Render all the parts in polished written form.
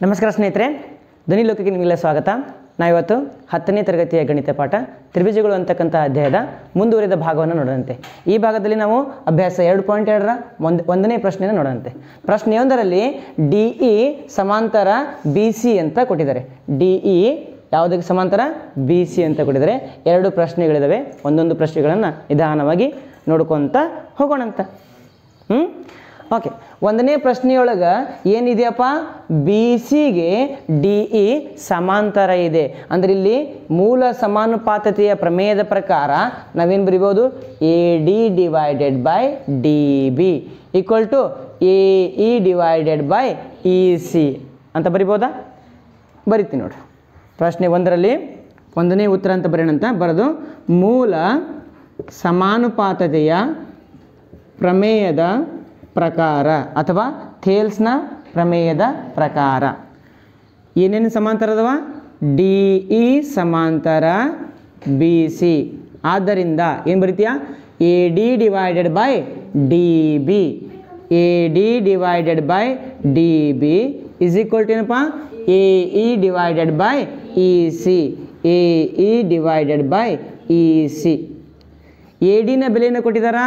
ನಮಸ್ಕಾರ ಸ್ನೇಹಿತರೆ, ಧ್ವನಿ ಲೋಕಕ್ಕೆ ನಿಮಗೆಲ್ಲ ಸ್ವಾಗತ. ನಾವಿವತ್ತು 10ನೇ ತರಗತಿಯ ಗಣಿತ ಪಾಠ ತ್ರಿಭುಜಗಳು ಅಂತಕ್ಕಂಥ ಅಧ್ಯಾಯದ ಮುಂದುವರಿದ ಭಾಗವನ್ನು ನೋಡೋಣಂತೆ. ಈ ಭಾಗದಲ್ಲಿ ನಾವು ಅಭ್ಯಾಸ 2.2ರ ಒಂದನೇ ಪ್ರಶ್ನೆಯನ್ನು ನೋಡೋಣಂತೆ. ಪ್ರಶ್ನೆಯೊಂದರಲ್ಲಿ DE ಸಮಾಂತರ BC ಅಂತ ಕೊಟ್ಟಿದ್ದಾರೆ. DE ಯಾವುದಕ್ಕೆ ಸಮಾಂತರ? BC ಅಂತ ಕೊಟ್ಟಿದ್ದಾರೆ. 2 ಪ್ರಶ್ನೆಗಳಿದ್ದಾವೆ. ಒಂದೊಂದು ಪ್ರಶ್ನೆಗಳನ್ನು ನಿಧಾನವಾಗಿ ನೋಡ್ಕೊತ ಹೋಗೋಣಂತ. ಓಕೆ, ಒಂದನೇ ಪ್ರಶ್ನೆಯೊಳಗೆ ಏನಿದೆಯಪ್ಪ? BCಗೆ DE ಸಮಾಂತರ ಇದೆ. ಅಂದರೆ ಇಲ್ಲಿ ಮೂಲ ಸಮಾನುಪಾತತೆಯ ಪ್ರಮೇಯದ ಪ್ರಕಾರ ನಾವೇನು ಬರಿಬೋದು? AD divided by DB equal to AE divided by EC ಅಂತ ಬರಿಬೋದಾ? ಬರಿತೀನಿ ನೋಡ್ರಿ. ಪ್ರಶ್ನೆ ಒಂದರಲ್ಲಿ ಒಂದನೇ ಉತ್ತರ ಅಂತ ಬರೆಯೋಣಂತ. ಬರೆದು ಮೂಲ ಸಮಾನುಪಾತತೆಯ ಪ್ರಮೇಯದ ಪ್ರಕಾರ ಅಥವಾ ಥೇಲ್ಸ್ನ ಪ್ರಮೇಯದ ಪ್ರಕಾರ ಏನೇನು ಸಮಾಂತರ ಅದಾವ? DE ಸಮಾಂತರ BC. ಆದ್ದರಿಂದ ಏನು ಬರೀತೀಯ? AD divided by DB. AD divided by DB is equal to ಏನಪ್ಪ? AE divided by EC. AE divided by EC. ADನ ಬೆಲೆಯನ್ನು ಕೊಟ್ಟಿದ್ದಾರಾ?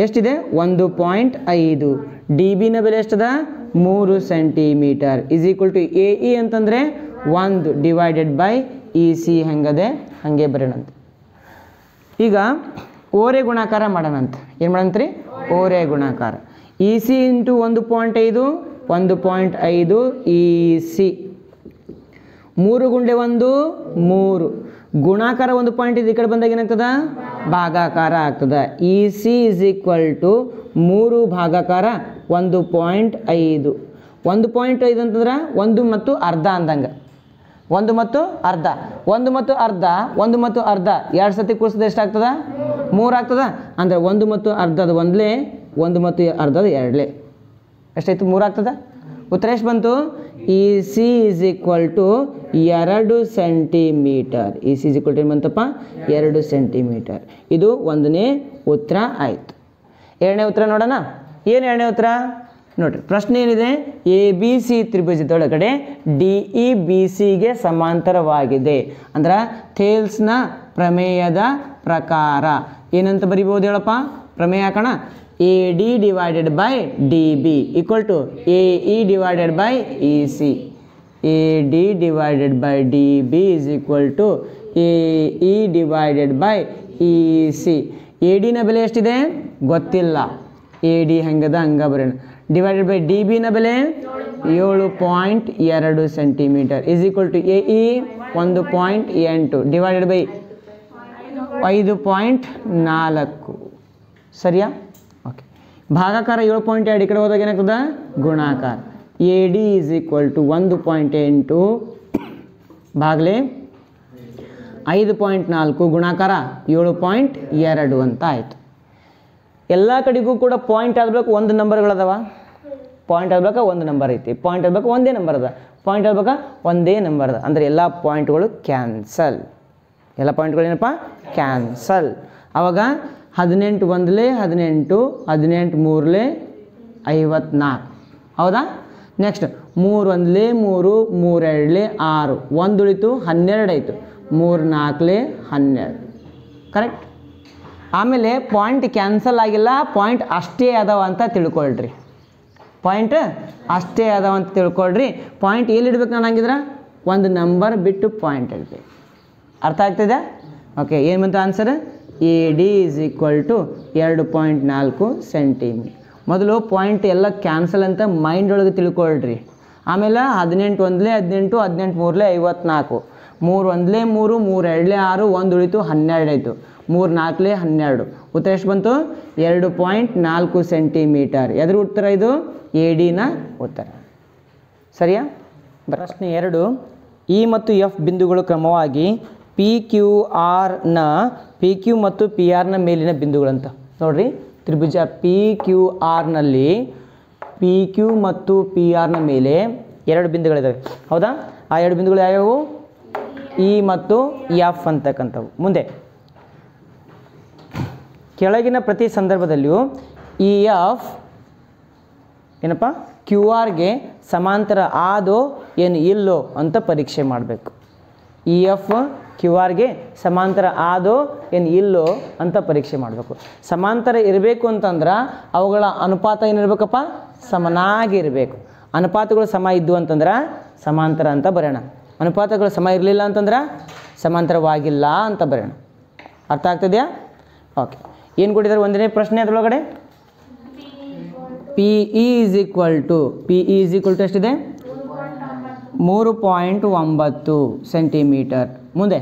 ಎಷ್ಟಿದೆ? 1.5. DBನ ಬೆಲೆ ಎಷ್ಟದ? 3 centimetre is equal to AE ಅಂತಂದರೆ 1 ಡಿವೈಡೆಡ್ ಬೈ EC. ಹೆಂಗದೆ ಹಾಗೆ ಬರೋಣಂತ. ಈಗ ಓರೆ ಗುಣಾಕಾರ ಮಾಡೋಣಂತ. ಏನು ಮಾಡೋಣಂತ್ರಿ? ಓರೆ ಗುಣಾಕಾರ. EC into 1.5 1.5 EC. 3 ಗುಂಡೆ 1 3. ಗುಣಾಕಾರ 1.5 ಈ ಕಡೆ ಬಂದಾಗ ಏನಾಗ್ತದ? ಭಾಗಾಕಾರ ಆಗ್ತದೆ. EC ಇಸ್ ಈಕ್ವಲ್ ಟು 3 ಭಾಗಾಕಾರ 1.5. 1.5 ಅಂತಂದ್ರೆ 1 ಮತ್ತು ಅರ್ಧ ಅಂದಂಗೆ. 1 ಮತ್ತು ಅರ್ಧ 1 ಮತ್ತು ಅರ್ಧ 1 ಮತ್ತು ಅರ್ಧ 2 ಸತಿ ಕೂಡಿಸಿದ್ರೆ ಎಷ್ಟಾಗ್ತದ? 3 ಆಗ್ತದ. ಅಂದರೆ 1 ಮತ್ತು ಅರ್ಧದ 1ಲೇ, 1 ಮತ್ತು ಅರ್ಧದ 2ಲೇ ಎಷ್ಟಾಯ್ತು? 3 ಆಗ್ತದ. ಉತ್ತರ ಎಷ್ಟು ಬಂತು? EC is equal to 2 centimetre. EC is equal to ಏನು ಬಂತಪ್ಪ? 2 ಸೆಂಟಿಮೀಟರ್. ಇದು ಒಂದನೇ ಉತ್ತರ ಆಯಿತು. ಎರಡನೇ ಉತ್ತರ ನೋಡೋಣ. ಏನು ಎರಡನೇ ಉತ್ತರ ನೋಡಿರಿ. ಪ್ರಶ್ನೆ ಏನಿದೆ? ABC ತ್ರಿಭುಜದೊಳಗಡೆ DE BCಗೆ ಸಮಾಂತರವಾಗಿದೆ. ಅಂದ್ರೆ ಥೇಲ್ಸ್ನ ಪ್ರಮೇಯದ ಪ್ರಕಾರ ಏನಂತ ಬರಿಬೋದು ಹೇಳಪ್ಪ? ಪ್ರಮೇಯ ಹಾಕೋಣ. AD divided by DB equal to AE divided by EC. AD divided by DB is equal to AE divided by EC. ADನ ಬೆಲೆ ಎಷ್ಟಿದೆ? ಗೊತ್ತಿಲ್ಲ. AD ಹೆಂಗದ ಹಂಗೆ ಬರೋಣ. ಡಿವೈಡೆಡ್ ಬೈ DBನ ಬೆಲೆ 7.2 centimetre is equal to AE 1.8 divided by 5.4. ಸರಿಯಾ? ಓಕೆ. ಭಾಗಾಕಾರ 7.2 ಈ ಕಡೆ ಹೋದಾಗ ಏನಾಗ್ತದೆ? ಗುಣಾಕಾರ. AD ಈಸ್ ಈಕ್ವಲ್ ಟು 1.8 ಭಾಗಲೆ 5.4 ಗುಣಾಕಾರ 7.2 ಅಂತ ಆಯಿತು. ಎಲ್ಲ ಕಡೆಗೂ ಕೂಡ ಪಾಯಿಂಟ್ ಆಗಬೇಕು ಒಂದು ನಂಬರ್ಗಳದಾವ. ಪಾಯಿಂಟ್ ಆಗಬೇಕಾ ಒಂದು ನಂಬರ್ ಐತಿ. ಪಾಯಿಂಟ್ ಆಗಬೇಕು ಒಂದೇ ನಂಬರ್ ಅದ. ಪಾಯಿಂಟ್ ಆಗಬೇಕಾ ಒಂದೇ ನಂಬರ್ ಅದ. ಅಂದರೆ ಎಲ್ಲ ಪಾಯಿಂಟ್ಗಳು ಕ್ಯಾನ್ಸಲ್. ಎಲ್ಲ ಪಾಯಿಂಟ್ಗಳು ಏನಪ್ಪ? ಕ್ಯಾನ್ಸಲ್. ಆವಾಗ 18 1ಲೇ 18 18 3ಲೇ 54. ಹೌದಾ? ನೆಕ್ಸ್ಟ್ 3 1ಲೇ 3 3 2ಲೇ 6 1 ಉಳಿತು 12 ಆಯಿತು. 3 4ಲೇ 12. ಕರೆಕ್ಟ್. ಆಮೇಲೆ ಪಾಯಿಂಟ್ ಕ್ಯಾನ್ಸಲ್ ಆಗಿಲ್ಲ, ಪಾಯಿಂಟ್ ಅಷ್ಟೇ ಅದಾವ ಅಂತ ತಿಳ್ಕೊಳ್ರಿ. ಪಾಯಿಂಟ್ ಅಷ್ಟೇ ಅದಾವ ಅಂತ ತಿಳ್ಕೊಳ್ರಿ. ಪಾಯಿಂಟ್ ಎಲ್ಲಿಡ್ಬೇಕು? ನಾನು ಹಂಗಿದ್ರೆ ಒಂದು ನಂಬರ್ ಬಿಟ್ಟು ಪಾಯಿಂಟ್ ಇಡಬೇಕು. ಅರ್ಥ ಆಗ್ತಿದೆ? ಓಕೆ. ಏನು ಬಂತು answer? AD is equal to 2.4 centimetre. ಮೊದಲು ಪಾಯಿಂಟ್ ಎಲ್ಲ ಕ್ಯಾನ್ಸಲ್ ಅಂತ ಮೈಂಡ್ ಒಳಗೆ ತಿಳ್ಕೊಳ್ರಿ. ಆಮೇಲೆ 18 1ಲೇ 18 18 3ಲೇ 54 3 1ಲೇ 3 3 2ಲೇ 6 1 ಉಳಿತು 12 ಆಯಿತು. 3 4ಲೇ 12. ಉತ್ತರ ಎಷ್ಟು ಬಂತು? 2.4 ಸೆಂಟಿಮೀಟರ್. ಎದ್ರ ಉತ್ತರ ಇದು? ADನ ಉತ್ತರ. ಸರಿಯಾ? ಪ್ರಶ್ನೆ 2. E ಮತ್ತು F ಬಿಂದುಗಳು ಕ್ರಮವಾಗಿ PQRನ PQ ಮತ್ತು PRನ ಮೇಲಿನ ಬಿಂದುಗಳಂತ ನೋಡ್ರಿ. ತ್ರಿಭುಜ PQRನಲ್ಲಿ PQ ಮತ್ತು PRನ ಮೇಲೆ 2 ಬಿಂದುಗಳಿದ್ದಾವೆ. ಹೌದಾ? ಆ 2 ಬಿಂದುಗಳು ಯಾವ್ಯಾವು? E ಮತ್ತು F ಅಂತಕ್ಕಂಥವು. ಮುಂದೆ ಕೆಳಗಿನ ಪ್ರತಿ ಸಂದರ್ಭದಲ್ಲಿಯೂ EF ಏನಪ್ಪ ಕ್ಯೂ ಆರ್ಗೆ ಸಮಾಂತರ ಆದೋ ಏನು ಇಲ್ಲೋ ಅಂತ ಪರೀಕ್ಷೆ ಮಾಡಬೇಕು. ಇ ಎಫ್ ಕ್ಯೂ ಆರ್ಗೆ ಸಮಾಂತರ ಆದೋ ಏನು ಇಲ್ಲೋ ಅಂತ ಪರೀಕ್ಷೆ ಮಾಡಬೇಕು. ಸಮಾಂತರ ಇರಬೇಕು ಅಂತಂದ್ರೆ ಅವುಗಳ ಅನುಪಾತ ಏನಿರಬೇಕಪ್ಪ, ಸಮನಾಗಿರಬೇಕು. ಅನುಪಾತಗಳು ಸಮ ಇದ್ದು ಅಂತಂದ್ರೆ ಸಮಾಂತರ ಅಂತ ಬರೋಣ. ಅನುಪಾತಗಳು ಸಮ ಇರಲಿಲ್ಲ ಅಂತಂದ್ರೆ ಸಮಾಂತರವಾಗಿಲ್ಲ ಅಂತ ಬರೋಣ. ಅರ್ಥ ಆಗ್ತದೆಯಾ? ಓಕೆ. ಏನು ಕೊಟ್ಟಿದ್ದಾರೆ ಒಂದನೇ ಪ್ರಶ್ನೆ ಅದರೊಳಗಡೆ? P E is equal to ಎಷ್ಟಿದೆ? 3.9 ಸೆಂಟಿಮೀಟರ್. ಮುಂದೆ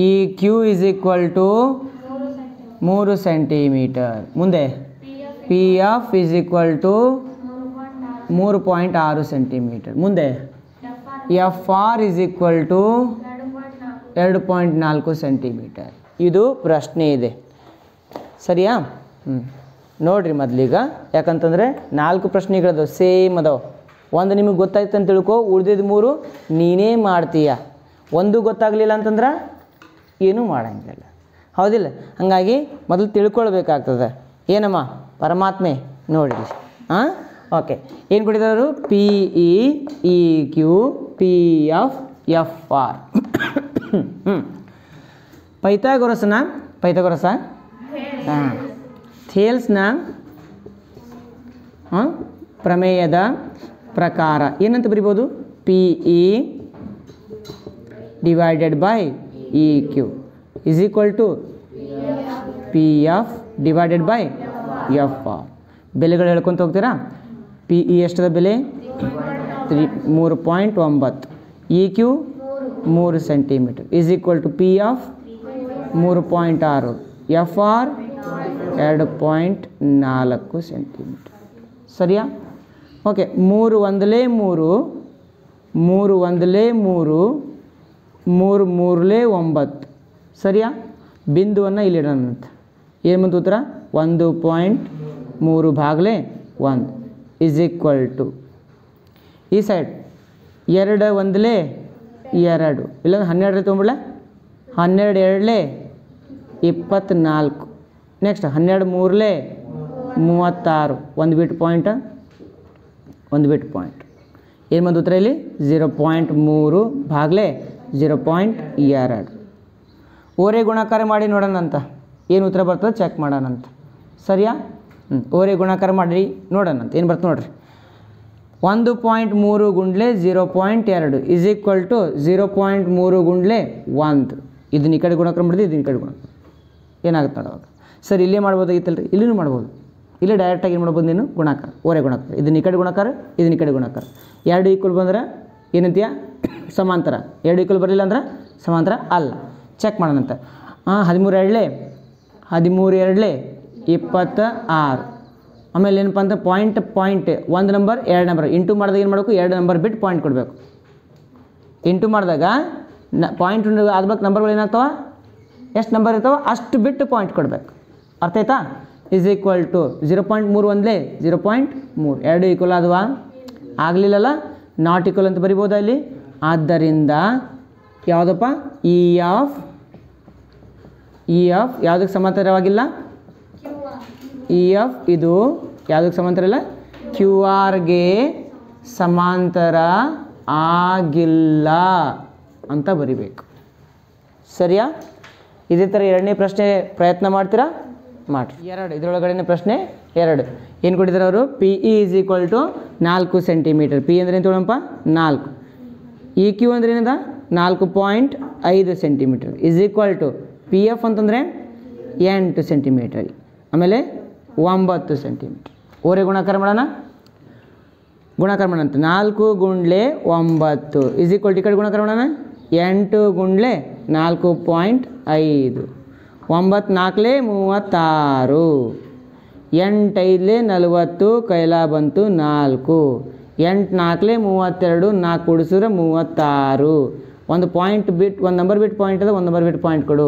E Q is equal to 3 centimetre. ಮುಂದೆ P F is equal to 3.6 centimetre. ಮುಂದೆ F R is equal to 2.4 centimetre. ಇದು ಪ್ರಶ್ನೆ ಇದೆ, ಸರಿಯಾ? ನೋಡಿರಿ ಮೊದಲೀಗ, ಯಾಕಂತಂದರೆ 4 ಪ್ರಶ್ನೆಗಳದು ಸೇಮ್ ಅದಾವೆ. ಒಂದು ನಿಮಗೆ ಗೊತ್ತಾಯ್ತು ಅಂತ ತಿಳ್ಕೊ, ಉಳಿದಿದ್ದು 3 ನೀನೇ ಮಾಡ್ತೀಯ. ಒಂದು ಗೊತ್ತಾಗಲಿಲ್ಲ ಅಂತಂದ್ರೆ ಏನೂ ಮಾಡೋಂಗಿಲ್ಲ, ಹೌದಿಲ್ಲ? ಹಾಗಾಗಿ ಮೊದಲು ತಿಳ್ಕೊಳ್ಬೇಕಾಗ್ತದೆ. ಏನಮ್ಮ ಪರಮಾತ್ಮೆ ನೋಡಿರಿ. ಹಾಂ, ಓಕೆ. ಏನು ಕೊಟ್ಟಿದ್ದಾರೆ? P E, E Q, P F, F R. ಪೈಥಾಗೊರಸ್ನ ಥೇಲ್ಸ್ನ ಪ್ರಮೇಯದ ಪ್ರಕಾರ ಏನಂತ ಬರಿಬೋದು? P E divided by E Q is equal to P F divided by F R. ಬೆಲೆಗಳು ಹೇಳ್ಕೊತ ಹೋಗ್ತೀರಾ? ಪಿ ಇ ಎಷ್ಟದ ಬೆಲೆ? 3.9. E Q 3 centimetre is equal to P F 3.6, F R 2.4 centimetre. ಸರಿಯಾ? ಓಕೆ. 3 ಒಂದಲೇ 3, 3 ಒಂದಲೇ 3, 3 ಮೂರಲೇ 9. ಸರಿಯಾ? ಬಿಂದುವನ್ನು ಇಲ್ಲಿಡೋಣಂತ. ಏನು ಬಂತು ಉತ್ತರ? 1.3 ಭಾಗಲೇ 1 ಇಸ್ ಈಕ್ವಲ್ ಟು ಈ ಸೈಡ್ 2 ಒಂದಲೇ 2, ಇಲ್ಲಾಂದ್ರೆ 12 ತೊಗೊಂಬಿಡ್ಲ? 12 ಎರಡಲೇ 24. ನೆಕ್ಸ್ಟ್ 12 ಮೂರಲೇ 36. ಒಂದು ಬಿಟ್ ಪಾಯಿಂಟ್ ಏನು ಬಂದು ಉತ್ತರ ಇಲ್ಲಿ? 0.3 ಭಾಗಲೇ 0.2. ಓರೆ ಗುಣಾಕಾರ ಮಾಡಿ ನೋಡೋಣಂತ, ಏನು ಉತ್ತರ ಬರ್ತದೆ ಚೆಕ್ ಮಾಡೋಣಂತ. ಸರಿಯಾ? ಓರೆ ಗುಣಾಕಾರ ಮಾಡಿರಿ ನೋಡೋಣಂತ ಏನು ಬರ್ತದೆ ನೋಡಿರಿ. 1.3 ಗುಂಡ್ಲೆ 0.2 ಇಸ್ ಈಕ್ವಲ್ ಟು 0.3 ಗುಂಡ್ಲೆ 1. ಇದನ್ನ ಈ ಕಡೆ ಗುಣಾಕಾರ ಮಾಡಿದ್ವಿ, ಇದನ್ನ ಈ ಕಡೆ ಗುಣಾಕಾರ ಏನಾಗುತ್ತೆ ನೋಡುವಾಗ. ಸರ್ ಇಲ್ಲೇ ಮಾಡ್ಬೋದಾಗಿತ್ತಲ್ರಿ, ಇಲ್ಲಿನೂ ಮಾಡ್ಬೋದು. ಇಲ್ಲೇ ಡೈರೆಕ್ಟಾಗಿ ಏನು ಮಾಡ್ಬೋದು ನೀನು? ಗುಣಾಕಾರ, ಓರೆ ಗುಣಾಕಾರ. ಇದನ್ನ ಈ ಕಡೆ ಗುಣಾಕಾರ, ಇದನ್ನ ಈ ಕಡೆ ಗುಣಾಕಾರ. 2 ಈಕ್ವಲ್ ಬಂದ್ರೆ ಏನಂತೀಯ? ಸಮಾಂತರ. 2 ಈಕ್ವಲ್ ಬರಲಿಲ್ಲ ಅಂದ್ರೆ ಸಮಾಂತರ ಅಲ್ಲ. ಚೆಕ್ ಮಾಡೋಣಂತ. 13 ಎರಡಲೇ 26. ಆಮೇಲೆ ಏನಪ್ಪ ಅಂತ ಪಾಯಿಂಟ್ 1 ನಂಬರ್ 2 ನಂಬರ್ ಇಂಟು ಮಾಡಿದಾಗ ಏನು ಮಾಡಬೇಕು? 2 ನಂಬರ್ ಬಿಟ್ಟು ಪಾಯಿಂಟ್ ಕೊಡಬೇಕು. ಇಂಟು ಮಾಡಿದಾಗ ಪಾಯಿಂಟ್ ಆದ್ಬೇಕು ನಂಬರ್ಗಳು ಏನಾಗ್ತಾವ? ಎಷ್ಟು ನಂಬರ್ ಇರ್ತಾವೆ ಅಷ್ಟು ಬಿಟ್ಟು ಪಾಯಿಂಟ್ ಕೊಡಬೇಕು. ಅರ್ಥ ಆಯ್ತಾ? ಇಸ್ ಈಕ್ವಲ್ ಟು 0.3 ಒಂದಲೇ 0.3. 2 ಈಕ್ವಲ್ ಆದವಾ? ಆಗಲಿಲ್ಲಲ್ಲ, ನಾಟ್ ಈಕ್ವಲ್ ಅಂತ ಬರಿಬೋದಾ ಇಲ್ಲಿ? ಆದ್ದರಿಂದ ಯಾವುದಪ್ಪ? ಇ ಎಫ್ ಯಾವುದಕ್ಕೆ ಸಮಾಂತರವಾಗಿಲ್ಲ? ಇ ಎಫ್ ಇದು ಯಾವುದಕ್ಕೆ ಸಮಾಂತರ ಇಲ್ಲ? ಕ್ಯೂ ಆರ್ಗೆ ಸಮಾಂತರ ಆಗಿಲ್ಲ ಅಂತ ಬರಿಬೇಕು. ಸರಿಯಾ? ಇದೇ ಥರ ಎರಡನೇ ಪ್ರಶ್ನೆ ಪ್ರಯತ್ನ ಮಾಡ್ತೀರಾ? ಮಾಡಿ. 2 ಇದರೊಳಗಡೆ ಪ್ರಶ್ನೆ 2 ಏನು ಕೊಟ್ಟಿದ್ದಾರೆ ಅವರು? P E is equal to 4 centimetre. P ಅಂದರೆ ಏನು ತೊಗೊಳಪ್ಪ? 4. ಇ ಕ್ಯೂ ಅಂದರೆ ಏನದ? 4.5 centimetre is equal to P F ಅಂತಂದರೆ 8 ಸೆಂಟಿಮೀಟರ್, ಆಮೇಲೆ 9 ಸೆಂಟಿಮೀಟರ್. ಓರೆ ಗುಣಾಕಾರ ಮಾಡೋಣ. 4 ಗುಂಡ್ಲೆ 9 ಇಸ್ ಈಕ್ವಲ್ ಟು ಈ ಕಡೆ ಗುಣಾಕಾರ ಮಾಡೋಣ. 8 ಗುಂಡ್ಲೆ 4.5, 9 4ಲೇ 36, 8 5ಲೇ 40, ಕೈಲ ಬಂತು 4, 8 4ಲೇ 32, 4 ಕೂಡಿಸಿದ್ರೆ 36. ಒಂದು ಪಾಯಿಂಟ್ ಬಿಟ್ಟು ಒಂದು ನಂಬರ್ ಬಿಟ್ಟು ಪಾಯಿಂಟ್ ಅದ, ಒಂದು ನಂಬರ್ ಬಿಟ್ಟು ಪಾಯಿಂಟ್ ಕೊಡು.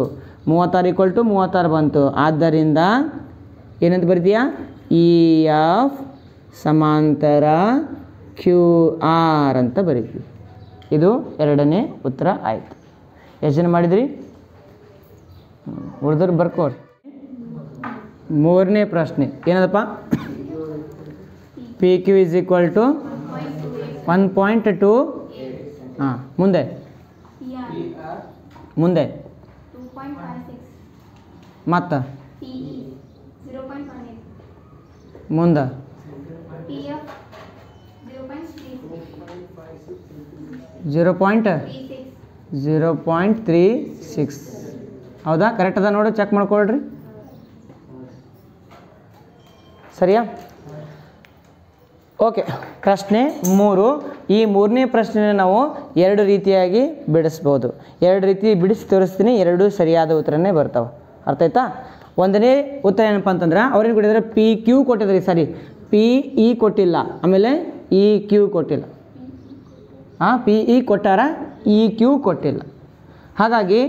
36 ಈಕ್ವಲ್ ಟು 36 ಬಂತು. ಆದ್ದರಿಂದ ಏನಂತ ಬರ್ತೀಯಾ? ಇ ಎಫ್ ಸಮಾಂತರ ಕ್ಯೂ ಆರ್ ಅಂತ ಬರೀತೀವಿ. ಇದು ಎರಡನೇ ಉತ್ತರ ಆಯಿತು. ಎಷ್ಟು ಜನ ಮಾಡಿದ್ರಿ? ಉಳಿದವ್ರು ಬರ್ಕೋರಿ. 3ನೇ ಪ್ರಶ್ನೆ ಏನದಪ್ಪ? P Q is equal to 1.2 ಹಾಂ ಮುಂದೆ ಮುಂದೆ ಮತ್ತು ಮುಂದೆ 0.36 ಹೌದಾ ಕರೆಕ್ಟ್ ಅದ ನೋಡಿ ಚೆಕ್ ಮಾಡ್ಕೊಳ್ರಿ ಸರಿಯಾ ಓಕೆ ಪ್ರಶ್ನೆ 3 ಈ ಮೂರನೇ ಪ್ರಶ್ನೆ ನಾವು ಎರಡು ರೀತಿಯಾಗಿ ಬಿಡಿಸ್ಬೋದು ಎರಡು ರೀತಿ ಬಿಡಿಸಿ ತೋರಿಸ್ತೀನಿ ಎರಡೂ ಸರಿಯಾದ ಉತ್ತರನೇ ಬರ್ತಾವೆ ಅರ್ಥ ಆಯ್ತಾ ಒಂದನೇ ಉತ್ತರ ಏನಪ್ಪ ಅಂತಂದ್ರೆ ಅವ್ರೇನು ಕೊಟ್ಟಿದ್ದಾರೆ ಪಿ ಕ್ಯೂ ಕೊಟ್ಟಿದ್ದಾರೆ ಸರಿ ಪಿ ಇ ಕೊಟ್ಟಿಲ್ಲ ಆಮೇಲೆ ಇ ಕ್ಯೂ ಕೊಟ್ಟಿಲ್ಲ ಹಾಂ ಪಿ ಇ ಕೊಟ್ಟಾರ ಇ ಕ್ಯೂ ಕೊಟ್ಟಿಲ್ಲ ಹಾಗಾಗಿ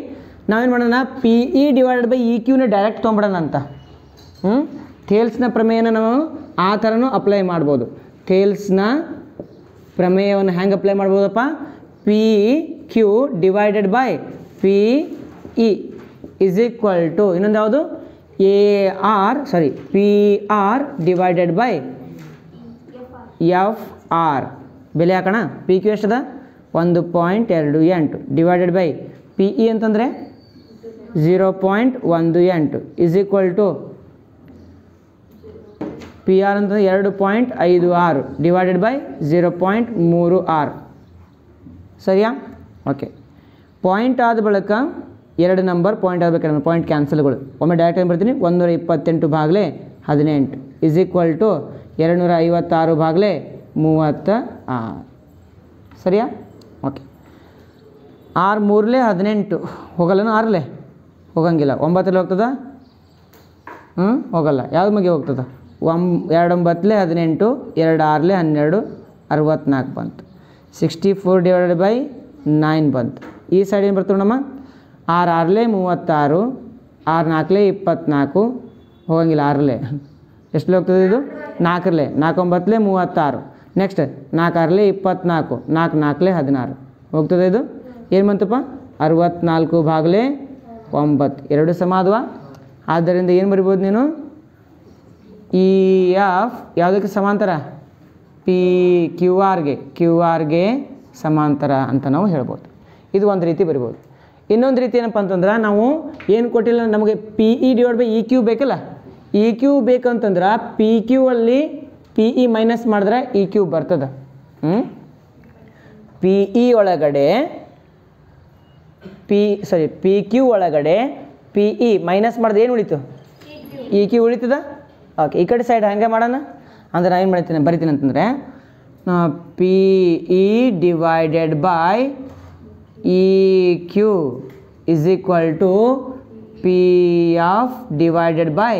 ನಾವೇನು ಮಾಡೋಣ P E divided by E ಕ್ಯೂನ ಡೈರೆಕ್ಟ್ ತೊಗೊಂಬಿಡೋಣ ಅಂತ ಥೇಲ್ಸ್ನ ಪ್ರಮೇಯನ ನಾವು ಆ ಥರನೂ ಅಪ್ಲೈ ಮಾಡ್ಬೋದು ಥೇಲ್ಸ್ನ ಪ್ರಮೇಯವನ್ನು ಹೆಂಗೆ ಅಪ್ಲೈ ಮಾಡ್ಬೋದಪ್ಪ P Q divided by P E is equal to ಇನ್ನೊಂದು ಯಾವುದು A R sorry P R divided by F R ಬೆಲೆ ಹಾಕೋಣ ಪಿ ಕ್ಯೂ ಎಷ್ಟದ 1.28 ಡಿವೈಡೆಡ್ ಬೈ ಪಿ ಇ ಅಂತಂದರೆ 0.18 is equal to P R ಅಂತಂದರೆ 2.56 ಡಿವೈಡೆಡ್ ಬೈ 0.36 ಸರಿಯಾ okay point ಆದ ಬಳಿಕ ಎರಡು ನಂಬರ್ ಪಾಯಿಂಟ್ ಆಗಬೇಕು ಪಾಯಿಂಟ್ ಕ್ಯಾನ್ಸಲ್ಗಳು ಒಮ್ಮೆ ಡೈರೆಕ್ಟ್ ಏನು ಬರ್ತೀನಿ 128 ಭಾಗಲೇ 18 ಇಸ್ ಈಕ್ವಲ್ ಟು 256 ಭಾಗಲೇ 36 ಸರಿಯಾ ಓಕೆ 6 3 18 ಹೋಗಲ್ಲನು 6 ಹೋಗಂಗಿಲ್ಲ 9 ಹೋಗ್ತದ ಹೋಗಲ್ಲ ಯಾವ್ದು ಮಗೆ ಹೋಗ್ತದ 2 9 18 2 6 12 64 ಬಂತು 64 ಡಿವೈಡೆಡ್ ಬೈ 9 ಬಂತು ಈ ಸೈಡ್ ಏನು ಬರ್ತದೆ ನಮ್ಮ 6 6 36 6 4 24 ಹೋಗಂಗಿಲ್ಲ 6 ಎಷ್ಟು ಹೋಗ್ತದೆ ಇದು 4 4 9 36 ನೆಕ್ಸ್ಟ್ 4 6 24 4 4 16 ಹೋಗ್ತದೆ ಇದು ಏನು ಬಂತಪ್ಪ 64 ಭಾಗಲೇ 9 ಎರಡು ಸಮ ಆದ್ವಾ ಆದ್ದರಿಂದ ಏನು ಬರಿಬೋದು ನೀನು ಇ ಎಫ್ ಯಾವುದಕ್ಕೆ ಸಮಾಂತರ ಪಿ ಕ್ಯೂ ಆರ್ಗೆ ಸಮಾಂತರ ಅಂತ ನಾವು ಹೇಳ್ಬೋದು ಇದು ಒಂದು ರೀತಿ ಬರಿಬೋದು ಇನ್ನೊಂದು ರೀತಿ ಏನಪ್ಪ ಅಂತಂದ್ರೆ ನಾವು ಏನು ಕೊಟ್ಟಿಲ್ಲ ನಮಗೆ P E divide by E Q ಬೇಕಲ್ಲ ಇ ಕ್ಯೂ ಬೇಕಂತಂದ್ರೆ ಪಿ ಕ್ಯೂ ಅಲ್ಲಿ ಪಿ ಇ ಮೈನಸ್ ಮಾಡಿದ್ರೆ ಇ ಕ್ಯೂ ಬರ್ತದೆ ಪಿ ಇ ಒಳಗಡೆ ಪಿ ಕ್ಯೂ ಒಳಗಡೆ ಪಿ ಇ ಮೈನಸ್ ಮಾಡಿದ್ರೆ ಏನು ಉಳಿತು ಇ ಕ್ಯೂ ಉಳಿತದ ಓಕೆ ಈ ಕಡೆ ಸೈಡ್ ಹಾಗೆ ಮಾಡೋಣ ಅಂದರೆ ನಾನು ಏನು ಬರಿತೀನಿ ಅಂತಂದರೆ P E divided by E Q is equal to P F divided by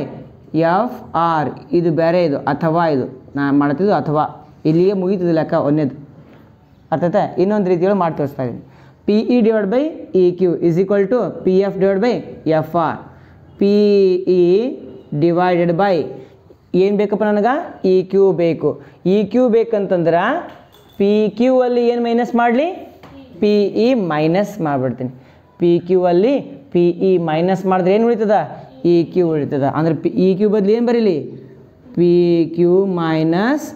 F R ಇದು ಬೇರೆ ಇದು ಅಥವಾ ಇದು ನಾನು ಮಾಡ್ತಿದ್ದು ಅಥವಾ ಇಲ್ಲಿಗೆ ಮುಗೀತದೆ ಲೆಕ್ಕ ಒಂದೇದು ಅರ್ಥಾಯ್ತಾ ಇನ್ನೊಂದು ರೀತಿಯಲ್ಲಿ ಮಾಡಿ ತೋರಿಸ್ತಾ ಇದ್ದೀನಿ P E divide by E Q is equal to P F divide by F R P E divided by ಏನು ಬೇಕಪ್ಪ ನನಗೆ ಇ ಕ್ಯೂ ಬೇಕು ಇ ಕ್ಯೂ ಬೇಕಂತಂದ್ರೆ ಪಿ ಕ್ಯೂ ಅಲ್ಲಿ ಏನು ಮೈನಸ್ ಮಾಡಲಿ ಪಿ ಇ ಮೈನಸ್ ಮಾಡಿಬಿಡ್ತೀನಿ ಪಿ ಕ್ಯೂ ಅಲ್ಲಿ ಪಿ ಇ ಮೈನಸ್ ಮಾಡಿದ್ರೆ ಏನು ಉಳಿತದ ಇ ಕ್ಯೂ ಉಳಿತದ ಅಂದರೆ ಇ ಕ್ಯೂ ಬದಲು ಏನು ಬರೀಲಿ P Q minus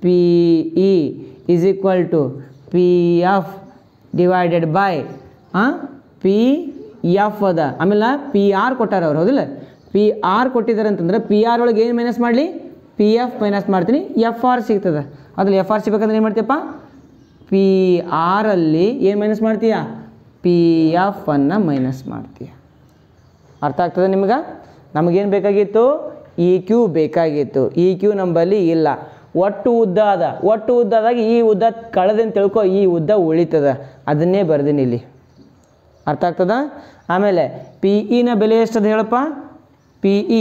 P E is equal to P F divided by P F ಅದ ಆಮೇಲೆ ಪಿ ಆರ್ ಕೊಟ್ಟಾರ ಅವ್ರು ಹೌದಿಲ್ಲ ಪಿ ಆರ್ ಕೊಟ್ಟಿದ್ದಾರೆ ಅಂತಂದ್ರೆ ಪಿ ಆರ್ ಒಳಗೆ ಏನು ಮೈನಸ್ ಮಾಡಲಿ ಪಿ ಎಫ್ ಮೈನಸ್ ಮಾಡ್ತೀನಿ ಎಫ್ ಆರ್ ಸಿಗ್ತದೆ ಅದ್ರಲ್ಲಿ ಎಫ್ ಆರ್ ಸಿಗ್ಬೇಕಂದ್ರೆ ಏನು ಮಾಡ್ತೀಯಪ್ಪ ಪಿ ಆರಲ್ಲಿ ಏನು ಮೈನಸ್ ಮಾಡ್ತೀಯ ಪಿ ಎಫ್ ಅನ್ನು ಮೈನಸ್ ಮಾಡ್ತೀಯ ಅರ್ಥ ಆಗ್ತದೆ ನಿಮ್ಗೆ ನಮಗೇನು ಬೇಕಾಗಿತ್ತು ಇ ಕ್ಯೂ ಬೇಕಾಗಿತ್ತು ಇ ಕ್ಯೂ ನಂಬಲ್ಲಿ ಇಲ್ಲ ಒಟ್ಟು ಉದ್ದ ಅದ ಒಟ್ಟು ಉದ್ದ ಆದಾಗ ಈ ಉದ್ದ ಕಳೆದಂತ ತಿಳ್ಕೊ ಈ ಉದ್ದ ಉಳಿತದ ಅದನ್ನೇ ಬರ್ದೀನಿ ಇಲ್ಲಿ ಅರ್ಥ ಆಗ್ತದ ಆಮೇಲೆ ಪಿ ಇನ ಬೆಲೆ ಎಷ್ಟದ ಹೇಳಪ್ಪ ಪಿ ಇ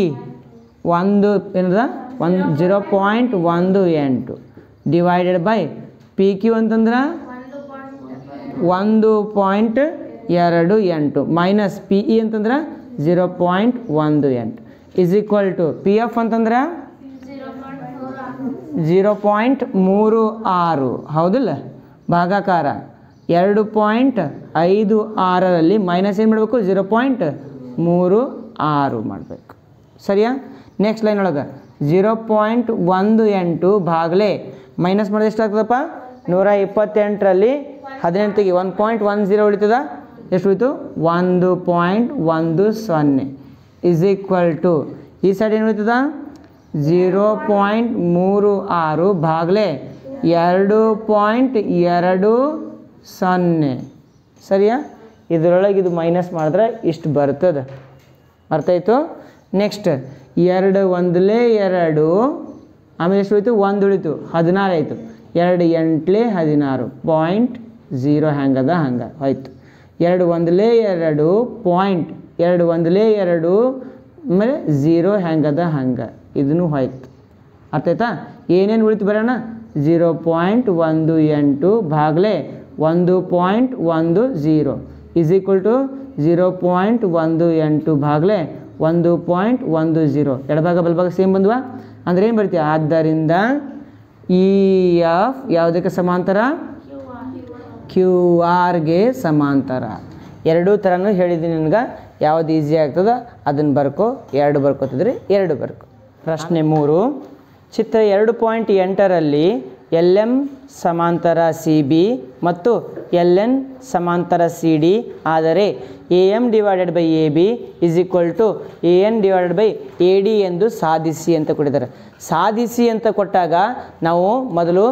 ಒಂದು ಏನದ 0.18 ಡಿವೈಡೆಡ್ ಬೈ ಪಿ ಕ್ಯೂ ಅಂತಂದ್ರೆ 1.28 ಮೈನಸ್ ಪಿ ಇ ಅಂತಂದ್ರೆ 0.18 is equal to P F ಅಂತಂದ್ರೆ 0.36 ಹೌದಿಲ್ಲ ಭಾಗಾಕಾರ 2.56ರಲ್ಲಿ ಮೈನಸ್ ಏನು ಮಾಡಬೇಕು 0.36 ಮಾಡಬೇಕು ಸರಿಯಾ ನೆಕ್ಸ್ಟ್ ಲೈನ್ ಒಳಗೆ 0.18 ಭಾಗಲೆ ಮೈನಸ್ ಮಾಡಿದ್ರೆ ಎಷ್ಟಾಗ್ತದಪ್ಪ 128ರಲ್ಲಿ 18 ತೆಗಿ 1.10 ಉಳಿತದ ಎಷ್ಟು ಉಳಿತು 1.10 ಇಸ್ ಈಕ್ವಲ್ ಟು ಈ ಸೈಡ್ ಏನು ಉಳಿತದ 0.36 ಭಾಗಲೆ 2.20 ಸರಿಯಾ ಇದರೊಳಗೆ ಇದು ಮೈನಸ್ ಮಾಡಿದ್ರೆ ಇಷ್ಟು ಬರ್ತದೆ ಅರ್ಥ ಆಯಿತು ನೆಕ್ಸ್ಟ್ 2 1 2 ಆಮೇಲೆ ಎಷ್ಟು ಉಳಿತು 1 ಉಳಿತು 16 ಆಯಿತು 2 8 16 0 ಹೆಂಗದ ಹಂಗೆ ಆಯಿತು 2 1 2 ಪಾಯಿಂಟ್ 2 1 2 ಆಮೇಲೆ 0 ಹೆಂಗದ ಹಂಗೆ ಇದನ್ನು ಹೋಯ್ತು ಅರ್ಥ ಆಯ್ತಾ ಏನೇನು ಉಳಿತು ಬರೋಣ 0.18 ಭಾಗಲೆ 1.10 ಇಸ್ ಈಕ್ವಲ್ ಟು 0.18 ಭಾಗಲೆ 1.10 ಎಡಭಾಗ ಬಲಭಾಗ ಸೇಮ್ ಬಂದ್ವಾ ಅಂದ್ರೆ ಏನು ಬರ್ತೀಯ ಆದ್ದರಿಂದ ಇ ಎಫ್ ಯಾವುದಕ್ಕೆ ಸಮಾಂತರ ಕ್ಯೂ ಆರ್ಗೆ ಸಮಾಂತರ ಎರಡೂ ಥರನೂ ಹೇಳಿದ್ದೀನಿ ನಿನಗೆ ಯಾವ್ದು ಈಸಿ ಆಗ್ತದೆ ಅದನ್ನು ಬರ್ಕೋ 2 ಬರ್ಕೋತಿದ್ರಿ 2 ಬರ್ಕೋ ಪ್ರಶ್ನೆ 3 ಚಿತ್ರ 2.8ರಲ್ಲಿ ಎಲ್ ಎಮ್ ಸಮಾಂತರ ಸಿ ಬಿ ಮತ್ತು ಎಲ್ ಎನ್ ಸಮಾಂತರ ಸಿ ಡಿ ಆದರೆ A M divided by A B is equal to A N divided by A D ಎಂದು ಸಾಧಿಸಿ ಅಂತ ಕೊಟ್ಟಿದ್ದಾರೆ ಸಾಧಿಸಿ ಅಂತ ಕೊಟ್ಟಾಗ ನಾವು ಮೊದಲು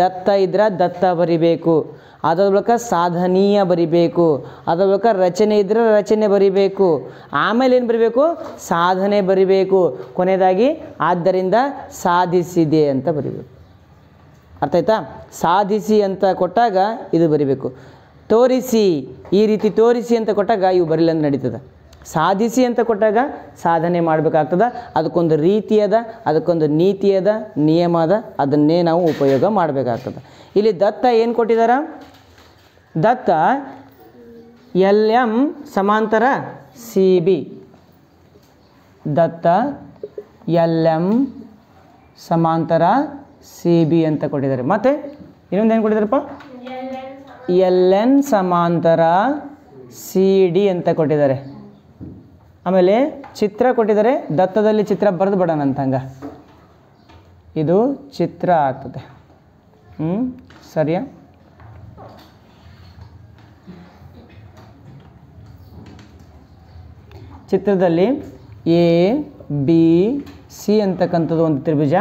ದತ್ತ ಇದ್ರೆ ದತ್ತ ಬರಿಬೇಕು ಅದರ ಬಳಿಕ ಸಾಧನೀಯ ಬರಿಬೇಕು ಅದರ ಬಳಿಕ ರಚನೆ ಇದ್ದರೆ ರಚನೆ ಬರಿಬೇಕು ಆಮೇಲೆ ಏನು ಬರಿಬೇಕು ಸಾಧನೆ ಬರಿಬೇಕು ಕೊನೆಯದಾಗಿ ಆದ್ದರಿಂದ ಸಾಧಿಸಿದೆ ಅಂತ ಬರಿಬೇಕು ಅರ್ಥ ಆಯ್ತಾ ಸಾಧಿಸಿ ಅಂತ ಕೊಟ್ಟಾಗ ಇದು ಬರಿಬೇಕು ತೋರಿಸಿ ಈ ರೀತಿ ತೋರಿಸಿ ಅಂತ ಕೊಟ್ಟಾಗ ಇವು ಬರಲಿಲ್ಲ ಅಂದ್ರೆ ನಡೀತದೆ ಸಾಧಿಸಿ ಅಂತ ಕೊಟ್ಟಾಗ ಸಾಧನೆ ಮಾಡಬೇಕಾಗ್ತದೆ ಅದಕ್ಕೊಂದು ರೀತಿ ಅದ ಅದಕ್ಕೊಂದು ನೀತಿ ಅದ ನಿಯಮ ಅದ ಅದನ್ನೇ ನಾವು ಉಪಯೋಗ ಮಾಡಬೇಕಾಗ್ತದೆ ಇಲ್ಲಿ ದತ್ತ ಏನು ಕೊಟ್ಟಿದ್ದಾರೆ ದತ್ತ ಎಲ್ ಎಮ್ ಸಮಾಂತರ ಸಿ ಬಿ ದತ್ತ ಎಲ್ ಎಮ್ ಸಮಾಂತರ ಸಿ ಬಿ ಅಂತ ಕೊಟ್ಟಿದ್ದಾರೆ ಮತ್ತು ಇನ್ನೊಂದು ಏನು ಕೊಟ್ಟಿದ್ದಾರಪ್ಪ ಎಲ್ ಎನ್ ಸಮಾಂತರ ಸಿ ಡಿ ಅಂತ ಕೊಟ್ಟಿದ್ದಾರೆ ಆಮೇಲೆ ಚಿತ್ರ ಕೊಟ್ಟಿದ್ದಾರೆ ದತ್ತದಲ್ಲಿ ಚಿತ್ರ ಬರೆದು ಬಿಡೋಣ ಅಂತ ಹಂಗೆ ಇದು ಚಿತ್ರ ಆಗ್ತದೆ ಸರಿಯಾ ಚಿತ್ರದಲ್ಲಿ ಎ ಬಿ ಸಿ ಅಂತಕ್ಕಂಥದ್ದು ಒಂದು ತ್ರಿಭುಜ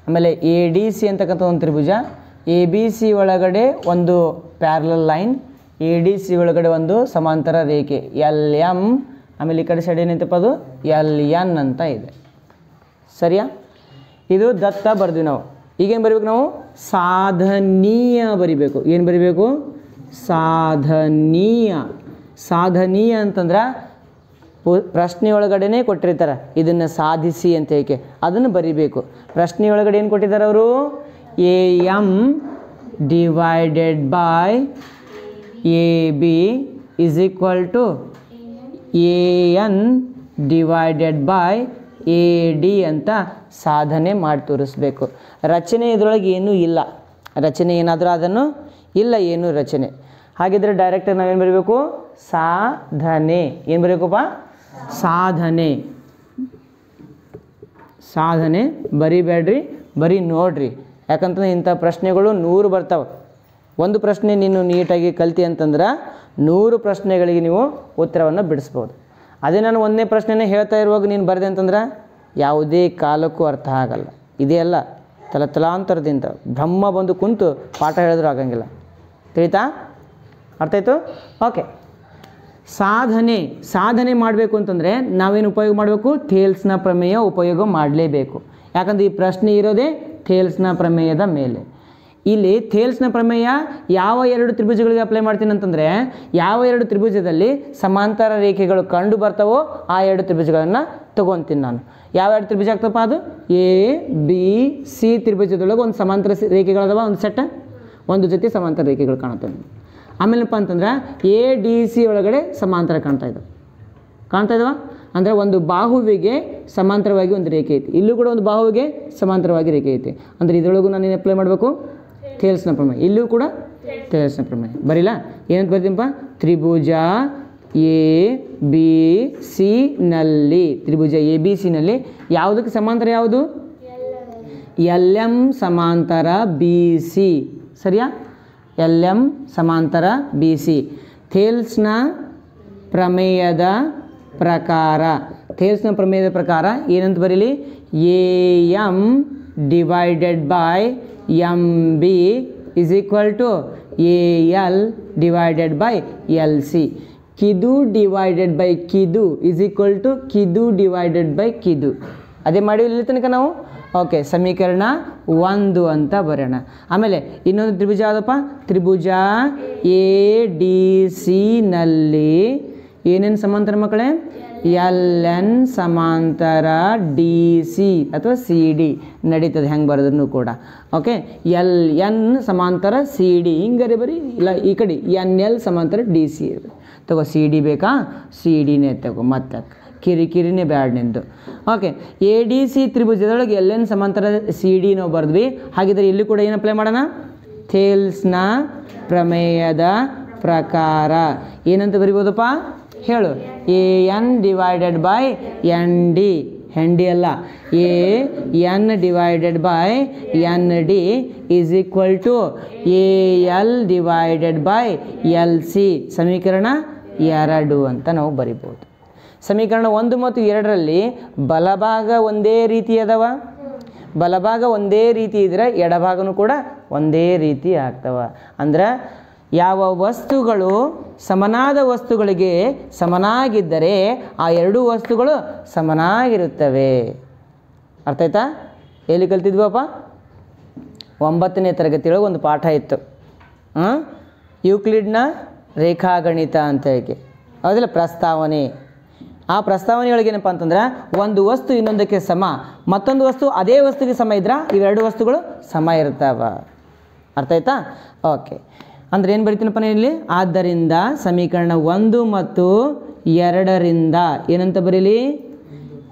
ಆಮೇಲೆ ಎ ಡಿ ಸಿ ಅಂತಕ್ಕಂಥ ಒಂದು ತ್ರಿಭುಜ ಎ ಬಿ ಸಿ ಒಳಗಡೆ ಒಂದು parallel line A D C ಒಳಗಡೆ ಒಂದು ಸಮಾಂತರ ರೇಖೆ ಎಲ್ ಎಮ್ ಆಮೇಲೆ ಈ ಕಡೆ ಸೈಡ್ ಏನೈತಪ್ಪ ಅದು ಎಲ್ ಎನ್ ಅಂತ ಇದೆ ಸರಿಯಾ ಇದು ದತ್ತ ಬರ್ದ್ವಿ ನಾವು ಈಗೇನು ಬರಿಬೇಕು ನಾವು ಸಾಧನೀಯ ಬರಿಬೇಕು ಏನು ಬರಿಬೇಕು ಸಾಧನೀಯ ಸಾಧನೀಯ ಅಂತಂದ್ರೆ ಪ್ರಶ್ನೆ ಒಳಗಡೆನೇ ಕೊಟ್ಟಿರ್ತಾರೆ ಇದನ್ನು ಸಾಧಿಸಿ ಅಂತ ಏಕೆ ಅದನ್ನು ಬರಿಬೇಕು ಪ್ರಶ್ನೆ ಒಳಗಡೆ ಏನು ಕೊಟ್ಟಿದ್ದಾರೆ ಅವರು A M divided by A B is equal to A N divided by A D ಅಂತ ಸಾಧನೆ ಮಾಡಿ ತೋರಿಸ್ಬೇಕು ರಚನೆ ಇದರೊಳಗೆ ಏನೂ ಇಲ್ಲ ರಚನೆ ಏನಾದರೂ ಅದನ್ನು ಇಲ್ಲ ಏನು ರಚನೆ ಹಾಗಿದ್ರೆ ಡೈರೆಕ್ಟಾಗಿ ನಾವೇನು ಬರೀಬೇಕು ಸಾಧನೆ ಏನು ಬರೀಬೇಕಪ್ಪ ಸಾಧನೆ ಸಾಧನೆ ಬರಿಬೇಡ್ರಿ ಬರೀ ನೋಡ್ರಿ ಯಾಕಂತಂದ್ರೆ ಇಂಥ ಪ್ರಶ್ನೆಗಳು 100 ಬರ್ತಾವೆ ಒಂದು ಪ್ರಶ್ನೆ ನೀನು ನೀಟಾಗಿ ಕಲ್ತಿ ಅಂತಂದ್ರೆ 100 ಪ್ರಶ್ನೆಗಳಿಗೆ ನೀವು ಉತ್ತರವನ್ನು ಬಿಡಿಸ್ಬೋದು ಅದೇ ನಾನು ಒಂದನೇ ಪ್ರಶ್ನೆನೇ ಹೇಳ್ತಾ ಇರುವಾಗ ನೀನು ಬರೆದೆ ಅಂತಂದ್ರೆ ಯಾವುದೇ ಕಾಲಕ್ಕೂ ಅರ್ಥ ಆಗಲ್ಲ ಇದೇ ಅಲ್ಲ ತಲಾಂತರದಿಂದ ಬ್ರಹ್ಮ ಬಂದು ಕುಂತು ಪಾಠ ಹೇಳಿದ್ರೂ ಆಗಂಗಿಲ್ಲ ತಿಳಿತಾ ಅರ್ಥ ಆಯಿತು ಓಕೆ ಸಾಧನೆ ಮಾಡಬೇಕು ಅಂತಂದರೆ ನಾವೇನು ಉಪಯೋಗ ಮಾಡಬೇಕು ಥೇಲ್ಸ್ನ ಪ್ರಮೇಯ ಉಪಯೋಗ ಮಾಡಲೇಬೇಕು ಯಾಕಂದರೆ ಈ ಪ್ರಶ್ನೆ ಇರೋದೇ ಥೇಲ್ಸ್ನ ಪ್ರಮೇಯದ ಮೇಲೆ ಇಲ್ಲಿ ಥೇಲ್ಸ್ನ ಪ್ರಮೇಯ ಯಾವ 2 ತ್ರಿಭುಜಗಳಿಗೆ ಅಪ್ಲೈ ಮಾಡ್ತೀನಿ ಅಂತಂದರೆ ಯಾವ 2 ತ್ರಿಭುಜದಲ್ಲಿ ಸಮಾಂತರ ರೇಖೆಗಳು ಕಂಡು ಬರ್ತಾವೋ ಆ 2 ತ್ರಿಭುಜಗಳನ್ನು ತೊಗೊತೀನಿ ನಾನು ಯಾವ 2 ತ್ರಿಭುಜ ಆಗ್ತಪ್ಪ ಅದು ಎ ಬಿ ಸಿ ತ್ರಿಭುಜದೊಳಗೆ ಒಂದು ಸಮಾಂತರ ರೇಖೆಗಳದವ ಒಂದು ಸೆಟ್ ಒಂದು ಜೊತೆ ಸಮಾಂತರ ರೇಖೆಗಳು ಕಾಣುತ್ತೆ ಆಮೇಲೆಪ್ಪ ಅಂತಂದ್ರೆ ಎ ಡಿ ಸಿ ಒಳಗಡೆ ಸಮಾಂತರ ಕಾಣ್ತಾ ಇದ್ದಾವೆ ಅಂದರೆ ಒಂದು ಬಾಹುವಿಗೆ ಸಮಾಂತರವಾಗಿ ಒಂದು ರೇಖೆ ಐತಿ ಇಲ್ಲೂ ಕೂಡ ಒಂದು ಬಾಹುವಿಗೆ ಸಮಾಂತರವಾಗಿ ರೇಖೆ ಐತಿ ಅಂದರೆ ಇದರೊಳಗೂ ನಾನು ಏನು ಅಪ್ಲೈ ಮಾಡಬೇಕು ಥೇಲ್ಸ್ನ ಪ್ರಮೇಯ ಇಲ್ಲೂ ಕೂಡ ಥೇಲ್ಸ್ನ ಪ್ರಮೇಯ ಬರಿಲ್ಲ ಏನಂತ ಬರ್ತೀನಪ್ಪ ತ್ರಿಭುಜ ಎ ಬಿ ಸಿ ನಲ್ಲಿ ತ್ರಿಭುಜ ಎ ಬಿ ಸಿ ನಲ್ಲಿ ಯಾವುದಕ್ಕೆ ಸಮಾಂತರ ಯಾವುದು ಎಲ್ ಎಮ್ ಸಮಾಂತರ ಬಿ ಸಿ ಸರಿಯಾ ಎಲ್ ಎಮ್ ಸಮಾಂತರ ಬಿ ಸಿ ಥೇಲ್ಸ್ನ ಪ್ರಮೇಯದ ಪ್ರಕಾರ ಥೇಲ್ಸ್ನ ಪ್ರಮೇಯದ ಪ್ರಕಾರ ಏನಂತ ಬರೀಲಿ A M divided by M B is equal to A L divided by L C ಕಿದು ಡಿವೈಡೆಡ್ ಬೈ ಕಿದು ಇಸ್ ಈಕ್ವಲ್ ಟು ಕಿದು ಡಿವೈಡೆಡ್ ಬೈ ಕಿದು ಅದೇ ಮಾಡಿ ಇಲ್ಲಿ ತನಕ ನಾವು ಓಕೆ ಸಮೀಕರಣ 1 ಅಂತ ಬರೋಣ. ಆಮೇಲೆ ಇನ್ನೊಂದು ತ್ರಿಭುಜ ಯಾವುದಪ್ಪ ತ್ರಿಭುಜ ಎ ಡಿ ಸಿ ನಲ್ಲಿ ಏನೇನು ಸಮಾಂತರ ಮಕ್ಕಳೇ ಎಲ್ ಎನ್ ಸಮಾಂತರ ಡಿ ಸಿ ಅಥವಾ ಸಿ ಡಿ ನಡೀತದೆ ಹೆಂಗೆ ಬರೋದ್ರೂ ಕೂಡ ಓಕೆ ಎಲ್ ಎನ್ ಸಮಾಂತರ ಸಿ ಡಿ ಹಿಂಗಾರೆ ಬರೀ ಇಲ್ಲ ಈ ಕಡೆ ಎನ್ ಎಲ್ ಸಮಾಂತರ ಡಿ ಸಿ ತಗೋ ಸಿ ಡಿ ಬೇಕಾ ಸಿ ಡಿನೇ ತಗೋ ಮತ್ತೆ ಕಿರಿಕಿರಿನೇ ಬ್ಯಾಡ್ ನಿಂದು ಓಕೆ ಎ ಡಿ ಸಿ ತ್ರಿಭುಜದೊಳಗೆ ಎಲ್ ಎನ್ ಸಮಾಂತರ ಸಿ ಡಿ ನಾವು ಬರೆದ್ವಿ. ಹಾಗಿದ್ರೆ ಇಲ್ಲಿ ಕೂಡ ಏನು ಅಪ್ಲೈ ಮಾಡೋಣ ಥೇಲ್ಸ್ನ ಪ್ರಮೇಯದ ಪ್ರಕಾರ ಏನಂತ ಬರಿಬೋದಪ್ಪ ಹೇಳು A N divided by N D N D ಅಲ್ಲ A N divided by N D is equal to A L divided by L C ಸಮೀಕರಣ 2 ಅಂತ ನಾವು ಬರಿಬೋದು. ಸಮೀಕರಣ 1 ಮತ್ತು 2ರಲ್ಲಿ ಬಲಭಾಗ ಒಂದೇ ರೀತಿ ಅದಾವ ಬಲಭಾಗ ಒಂದೇ ರೀತಿ ಇದ್ದರೆ ಎಡಭಾಗನೂ ಕೂಡ ಒಂದೇ ರೀತಿ ಆಗ್ತವ ಅಂದ್ರೆ ಯಾವ ವಸ್ತುಗಳು ಸಮನಾದ ವಸ್ತುಗಳಿಗೆ ಸಮನಾಗಿದ್ದರೆ ಆ ಎರಡೂ ವಸ್ತುಗಳು ಸಮನಾಗಿರುತ್ತವೆ. ಅರ್ಥ ಆಯ್ತಾ ಎಲ್ಲಿ ಕಲ್ತಿದ್ವಪ್ಪ 9ನೇ ತರಗತಿಯೊಳಗೆ ಒಂದು ಪಾಠ ಇತ್ತು ಯೂಕ್ಲಿಡ್ನ ರೇಖಾಗಣಿತ ಅಂತ ಹೇಳಿ ಹೌದಿಲ್ಲ ಪ್ರಸ್ತಾವನೆ. ಆ ಪ್ರಸ್ತಾವನೆಯೊಳಗೆ ಏನಪ್ಪ ಅಂತಂದ್ರೆ ಒಂದು ವಸ್ತು ಇನ್ನೊಂದಕ್ಕೆ ಸಮ ಮತ್ತೊಂದು ವಸ್ತು ಅದೇ ವಸ್ತುವಿಗೆ ಸಮ ಇದ್ರೆ ಇವೆರಡು ವಸ್ತುಗಳು ಸಮ ಇರ್ತಾವ. ಅರ್ಥ ಆಯ್ತಾ ಓಕೆ ಅಂದ್ರೆ ಏನು ಬರಿತೀನಪ್ಪ ಇಲ್ಲಿ ಆದ್ದರಿಂದ ಸಮೀಕರಣ 1 ಮತ್ತು 2ರಿಂದ ಏನಂತ ಬರೀಲಿ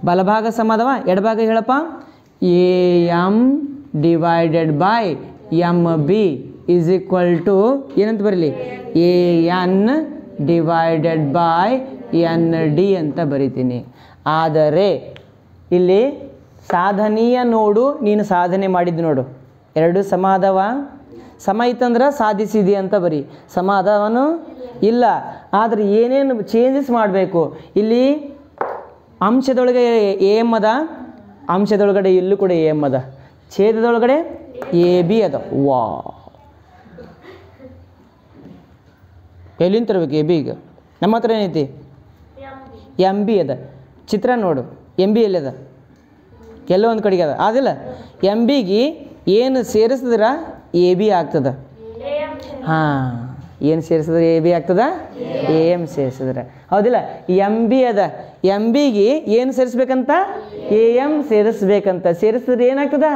ಬಲಭಾಗ ಸಮ ಅದವ ಎಡಭಾಗ ಹೇಳಪ್ಪ A M divided by M B is equal to ಏನಂತ ಬರೀಲಿ A N divided by N D ಅಂತ ಬರಿತೀನಿ. ಆದರೆ ಇಲ್ಲಿ ಸಾಧನೀಯ ನೋಡು ನೀನು ಸಾಧನೆ ಮಾಡಿದ್ದು ನೋಡು ಎರಡು ಸಮ ಅದಾವ ಸಮ ಇತ್ತಂದ್ರೆ ಸಾಧಿಸಿದಿ ಅಂತ ಬರಿ ಸಮ ಅದಾವನು ಇಲ್ಲ ಆದರೆ ಏನೇನು ಚೇಂಜಸ್ ಮಾಡಬೇಕು ಇಲ್ಲಿ ಅಂಶದೊಳಗೆ ಎ ಎಮ್ ಅದ ಅಂಶದೊಳಗಡೆ ಇಲ್ಲೂ ಕೂಡ ಎ ಎಮ್ ಅದ ಛೇದದೊಳಗಡೆ ಎ ಬಿ ಅದ ವಾ ಎಲ್ಲಿಂದ ತರಬೇಕು ಎ ಬಿ ಈಗ ನಮ್ಮ ಹತ್ರ ಏನೈತಿ ಎಮ್ ಬಿ ಅದ ಚಿತ್ರ ನೋಡು ಎಮ್ ಬಿ ಎಲ್ಲಿ ಅದ ಎಲ್ಲೋ ಒಂದು ಕಡೆಗೆ ಅದ ಅದಿಲ್ಲ ಎಮ್ ಬಿಗೆ ಏನು ಸೇರಿಸಿದ್ರೆ ಎ ಬಿ ಆಗ್ತದೆ ಹಾಂ ಏನು ಸೇರಿಸಿದ್ರೆ ಎ ಬಿ ಆಗ್ತದೆ ಎ ಎಮ್ ಸೇರಿಸಿದ್ರೆ ಹೌದಿಲ್ಲ ಎಮ್ ಬಿ ಅದ ಎಮ್ ಬಿಗೆ ಏನು ಸೇರಿಸ್ಬೇಕಂತ ಎ ಎಮ್ ಸೇರಿಸ್ಬೇಕಂತ ಸೇರಿಸಿದ್ರೆ ಏನಾಗ್ತದ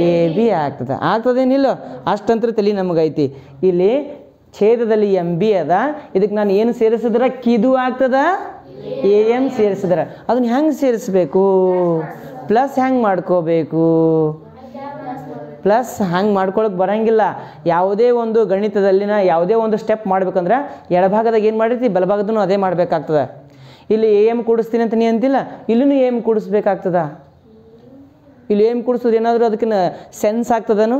ಎ ಬಿ ಆಗ್ತದೆ ಆಗ್ತದೇನಿಲ್ಲ ಅಷ್ಟಂತ್ರ ತಲೆ ನಮಗೈತಿ ಇಲ್ಲಿ ಛೇದದಲ್ಲಿ ಎಮ್ ಬಿ ಅದ ಇದಕ್ಕೆ ನಾನು ಏನು ಸೇರಿಸಿದ್ರೆ ಕಿದು ಆಗ್ತದ ಎ ಎಮ್ ಸೇರಿಸಿದ್ರೆ ಅದನ್ನ ಹೆಂಗೆ ಸೇರಿಸ್ಬೇಕು ಪ್ಲಸ್ ಹೆಂಗೆ ಮಾಡ್ಕೋಬೇಕು ಪ್ಲಸ್ ಹಂಗೆ ಮಾಡ್ಕೊಳಕ್ಕೆ ಬರೋಂಗಿಲ್ಲ. ಯಾವುದೇ ಒಂದು ಗಣಿತದಲ್ಲಿನ ಯಾವುದೇ ಒಂದು ಸ್ಟೆಪ್ ಮಾಡ್ಬೇಕಂದ್ರೆ ಎಡಭಾಗದಾಗ ಏನು ಮಾಡಿರ್ತಿ ಬಲಭಾಗದೂ ಅದೇ ಮಾಡಬೇಕಾಗ್ತದೆ. ಇಲ್ಲಿ ಎ ಎಮ್ ಕೂಡಿಸ್ತೀನಿ ಅಂತ ನೀ ಅಂತಿಲ್ಲ ಇಲ್ಲೂ ಎ ಎಮ್ ಕೂಡಿಸ್ಬೇಕಾಗ್ತದ. ಇಲ್ಲಿ ಎ ಎಮ್ ಕೂಡಿಸೋದು ಏನಾದರೂ ಅದಕ್ಕೆ ಸೆನ್ಸ್ ಆಗ್ತದನು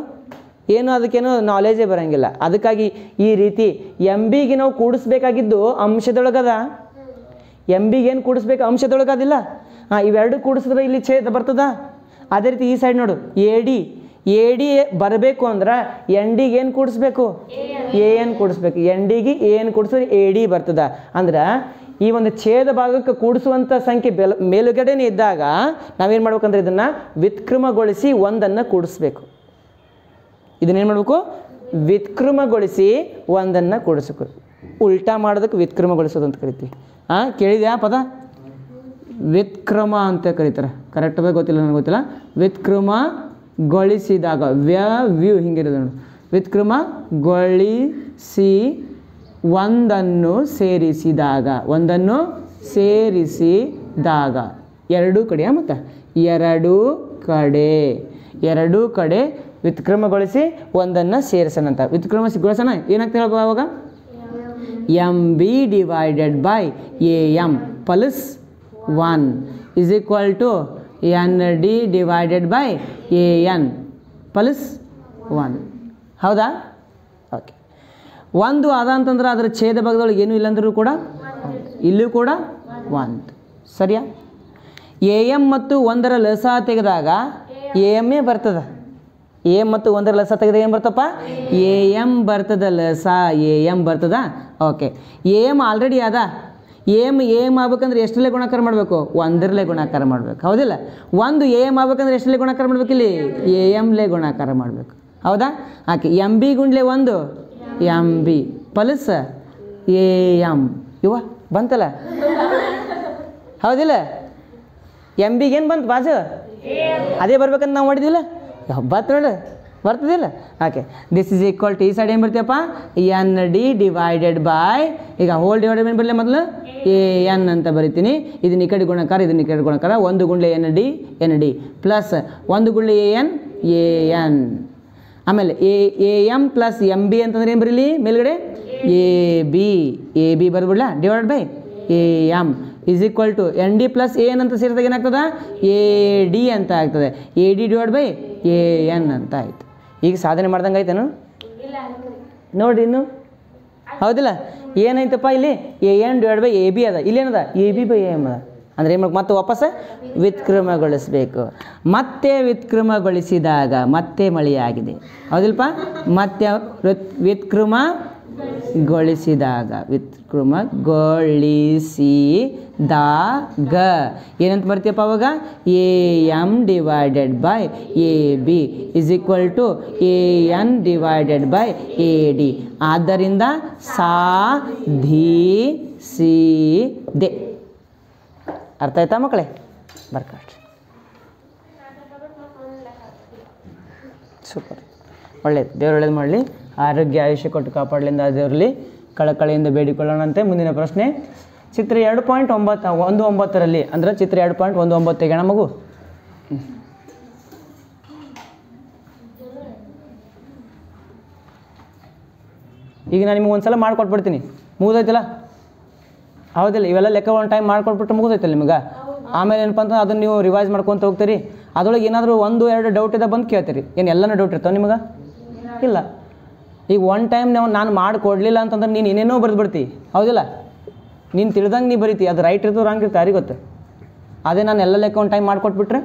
ಏನೋ ಅದಕ್ಕೇನೋ ನಾಲೆಜೇ ಬರೋಂಗಿಲ್ಲ. ಅದಕ್ಕಾಗಿ ಈ ರೀತಿ ಎಮ್ ಬಿಗೆ ನಾವು ಕೂಡಿಸ್ಬೇಕಾಗಿದ್ದು ಅಂಶದೊಳಗದ ಎಮ್ ಬಿಗೆ ಏನು ಕೂಡಿಸ್ಬೇಕು ಅಂಶದೊಳಗದಿಲ್ಲ ಹಾಂ ಇವೆರಡು ಕೂಡಿಸಿದ್ರೆ ಇಲ್ಲಿ ಛೇದ ಬರ್ತದ. ಅದೇ ರೀತಿ ಈ ಸೈಡ್ ನೋಡು ಎ ಡಿ ಬರಬೇಕು ಅಂದ್ರೆ ಎನ್ ಡಿಗೆ ಏನು ಕೂಡಿಸ್ಬೇಕು ಎ ಎನ್ ಕೂಡಿಸ್ಬೇಕು ಎನ್ ಡಿಗೆ ಎ ಎನ್ ಕೂಡಿಸಿದ್ರೆ ಎ ಡಿ ಬರ್ತದ. ಅಂದ್ರೆ ಈ ಒಂದು ಛೇದ ಭಾಗಕ್ಕೆ ಕೂಡಿಸುವಂಥ ಸಂಖ್ಯೆ ಮೇಲುಗಡೆನೇ ಇದ್ದಾಗ ನಾವೇನು ಮಾಡ್ಬೇಕಂದ್ರೆ ಇದನ್ನು ವ್ಯುತ್ಕ್ರಮಗೊಳಿಸಿ ಒಂದನ್ನು ಕೂಡಿಸ್ಬೇಕು. ಇದನ್ನೇನು ಮಾಡಬೇಕು ವ್ಯುತ್ಕ್ರಮಗೊಳಿಸಿ ಒಂದನ್ನು ಕೂಡಿಸ್ಬೇಕು. ಉಲ್ಟಾ ಮಾಡೋದಕ್ಕೆ ವ್ಯುತ್ಕ್ರಮಗೊಳಿಸೋದು ಅಂತ ಕರಿತೀವಿ. ಕೇಳಿದ್ಯಾ ಪದ ವ್ಯುತ್ಕ್ರಮ ಅಂತ ಕರೀತಾರೆ ಕರೆಕ್ಟಾಗಿ ಗೊತ್ತಿಲ್ಲ ನನಗೆ ಗೊತ್ತಿಲ್ಲ. ವ್ಯುತ್ಕ್ರಮಗೊಳಿಸಿದಾಗ ವ್ಯೂ ಹಿಂಗಿರೋದು ನೋಡು ವ್ಯುತ್ಕ್ರಮಗೊಳಿಸಿ ಒಂದನ್ನು ಸೇರಿಸಿದಾಗ ಎರಡೂ ಕಡೆ ಮತ್ತು ಎರಡೂ ಕಡೆ ವ್ಯುತ್ಕ್ರಮಗೊಳಿಸಿ ಒಂದನ್ನು ಸೇರಿಸೋಣಂತ ವ್ಯುತ್ಕ್ರಮಗೊಳಿಸೋಣ ಏನಾಗ್ತದೆ ಅವಾಗ M B divided by A M plus 1 is equal to N D divided by A N plus 1 ಹೌದಾ? ಓಕೆ. 1 ಆದ ಅಂತಂದ್ರೆ ಅದರ ಛೇದ ಭಾಗದೊಳಗೆ ಏನೂ ಇಲ್ಲಂದ್ರೂ ಕೂಡ ಇಲ್ಲೂ ಕೂಡ 1 ಸರಿಯಾ? ಎ ಎಮ್ ಮತ್ತು 1ರ ಲಸ ತೆಗೆದಾಗ ಎ ಎಮ್ಮೇ ಬರ್ತದೆ. ಎ ಎಮ್ ಮತ್ತು 1ರ ಲಸ ತೆಗೆದಾಗ ಏನು ಬರ್ತಪ್ಪ? ಎ ಎಮ್ ಬರ್ತದ. ಲಸ ಎ ಎಮ್ ಬರ್ತದ. ಓಕೆ. ಎ ಎಮ್ ಆಲ್ರೆಡಿ ಅದ. ಎ ಎಮ್ ಆಗ್ಬೇಕಂದ್ರೆ ಎಷ್ಟರಲ್ಲೇ ಗುಣಾಕಾರ ಮಾಡಬೇಕು? 1ರಲ್ಲೇ ಗುಣಾಕಾರ ಮಾಡಬೇಕು ಹೌದಿಲ್ಲ? 1 ಎ ಎಮ್ ಆಗ್ಬೇಕಂದ್ರೆ ಎಷ್ಟರಲ್ಲೇ ಗುಣಾಕಾರ ಮಾಡ್ಬೇಕು? ಇಲ್ಲಿ ಎ ಎಮ್ಲೇ ಗುಣಾಕಾರ ಮಾಡಬೇಕು ಹೌದಾ? ಆಕೆ ಎಮ್ ಬಿ ಗುಂಡ್ಲೆ 1 M B plus A M ಇವ ಬಂತಲ್ಲ ಹೌದಿಲ್ಲ? ಎಮ್ ಬಿಗೆ ಏನು ಬಂತು ಬಾಜು? ಅದೇ ಬರ್ಬೇಕಂತ ನಾವು ಮಾಡಿದ್ವಿಲ್ಲ. ಬತ್ತು ನೋಡು ಬರ್ತದಿಲ್ಲ. Okay. This is equal to ಈ ಸೈಡ್ ಏನು ಬರ್ತೀಯಪ್ಪ? ಎನ್ ಡಿ ಡಿವೈಡೆಡ್ ಬೈ ಈಗ ಹೋಲ್ ಡಿವೈಡೆಡ್ ಏನು ಬರಲಿ ಮೊದಲು? ಎ ಎನ್ ಅಂತ ಬರಿತೀನಿ. ಇದನ್ನ ಈ ಕಡೆ ಗುಣಕಾರ ಇದನ್ನ ಈ ಕಡೆ ಗುಣಕಾರ 1 ಗುಂಡ್ಲೆ ಎನ್ ಡಿ ಪ್ಲಸ್ 1 ಗುಂಡ್ಲೆ ಎ ಎನ್ ಆಮೇಲೆ A M plus M B ಅಂತಂದ್ರೆ ಏನು ಬರೀಲಿ ಮೇಲ್ಗಡೆ? ಎ ಬಿ ಬರ್ಬಿಡ್ಲ divide by A M is equal to N D plus A N ಅಂತ ಸೇರಿದಾಗ ಏನಾಗ್ತದೆ? ಎ ಡಿ ಅಂತ ಆಗ್ತದೆ. A D divide by A N ಅಂತ ಆಯಿತು. ಈಗ ಸಾಧನೆ ಮಾಡ್ದಂಗೆ ಆಯ್ತೇನು ನೋಡಿ ಇನ್ನು ಹೌದಿಲ್ಲ? ಏನಾಯ್ತಪ್ಪ ಇಲ್ಲಿ? A N divide by A B ಅದ. ಇಲ್ಲೇನದ? A B by A M ಅದ. ಅಂದರೆ ಏನು ಮತ್ತೆ ವಾಪಸ್ ವ್ಯುತ್ಕ್ರಮಗೊಳಿಸಬೇಕು. ಮತ್ತೆ ವ್ಯುತ್ಕ್ರಮಗೊಳಿಸಿದಾಗ ಮತ್ತೆ ಮಳೆಯಾಗಿದೆ ಹೌದಿಲ್ಪ? ಮತ್ತೆ ವ್ಯುತ್ಕ್ರಮಗೊಳಿಸಿದಾಗ ಏನಂತ ಬರ್ತೀಯಪ್ಪ ಅವಾಗ? A M divided by A B is equal to A N divided by A D. ಆದ್ದರಿಂದ ಸಾಧಿಸಿದೆ. ಅರ್ಥ ಆಯ್ತಾ ಮಕ್ಕಳೇ? ಬರ್ಕಾಟ್ರಿ. ಸೂಪರ್, ಒಳ್ಳೇದು. ದೇವ್ರು ಒಳ್ಳೇದು ಮಾಡಲಿ, ಆರೋಗ್ಯ ಆಯುಷ್ಯ ಕೊಟ್ಟು ಕಾಪಾಡಲಿಂದ ದೇವರಲ್ಲಿ ಕಳಕಳಿಯಿಂದ ಬೇಡಿಕೊಳ್ಳೋಣಂತೆ. ಮುಂದಿನ ಪ್ರಶ್ನೆ ಚಿತ್ರ 2.19ರಲ್ಲಿ ಅಂದರೆ ಚಿತ್ರ 2.19 ತೆಗೋಣ ಮಗು. ಈಗ ನಾನು ನಿಮ್ಗೆ ಒಂದು ಸಲ ಮಾಡಿಕೊಟ್ಬಿಡ್ತೀನಿ, ಮುಗಿದೈತಲ್ಲ ಹೌದಿಲ್ಲ? ಇವೆಲ್ಲ ಲೆಕ್ಕ ಒಂದು ಟೈಮ್ ಮಾಡಿಕೊಟ್ಬಿಟ್ಟು ಮುಗಿದೈತಲ್ಲ ನಿಮ್ಗೆ. ಆಮೇಲೆ ಏನಪ್ಪ ಅಂತಂದ್ರೆ ಅದನ್ನು ನೀವು ರಿವೈಸ್ ಮಾಡ್ಕೊತ ಹೋಗ್ತೀರಿ. ಅದರೊಳಗೆ ಏನಾದರೂ 1-2 ಡೌಟ್ ಇದೆ ಬಂದು ಕೇಳ್ತೀರಿ. ಏನು ಎಲ್ಲನೂ ಡೌಟ್ ಇರ್ತಾವೆ ನಿಮಗೆ? ಇಲ್ಲ. ಈಗ ಒನ್ ಟೈಮ್ ನಾನು ಮಾಡಿಕೊಡ್ಲಿಲ್ಲ ಅಂತಂದ್ರೆ ನೀನು ಏನೇನೋ ಬರೆದ್ಬಿಡ್ತಿ ಹೌದಿಲ್ಲ? ನೀನು ತಿಳಿದಂಗೆ ನೀ ಬರೀತಿ, ಅದು ರೈಟ್ ಇರ್ತದೆ ರಾಂಗ್ ಇರ್ತೆ ಯಾರಿಗೆ ಗೊತ್ತು? ಅದೇ ನಾನು ಎಲ್ಲ ಲೆಕ್ಕ ಒಂದು ಟೈಮ್ ಮಾಡಿಕೊಟ್ಬಿಟ್ರೆ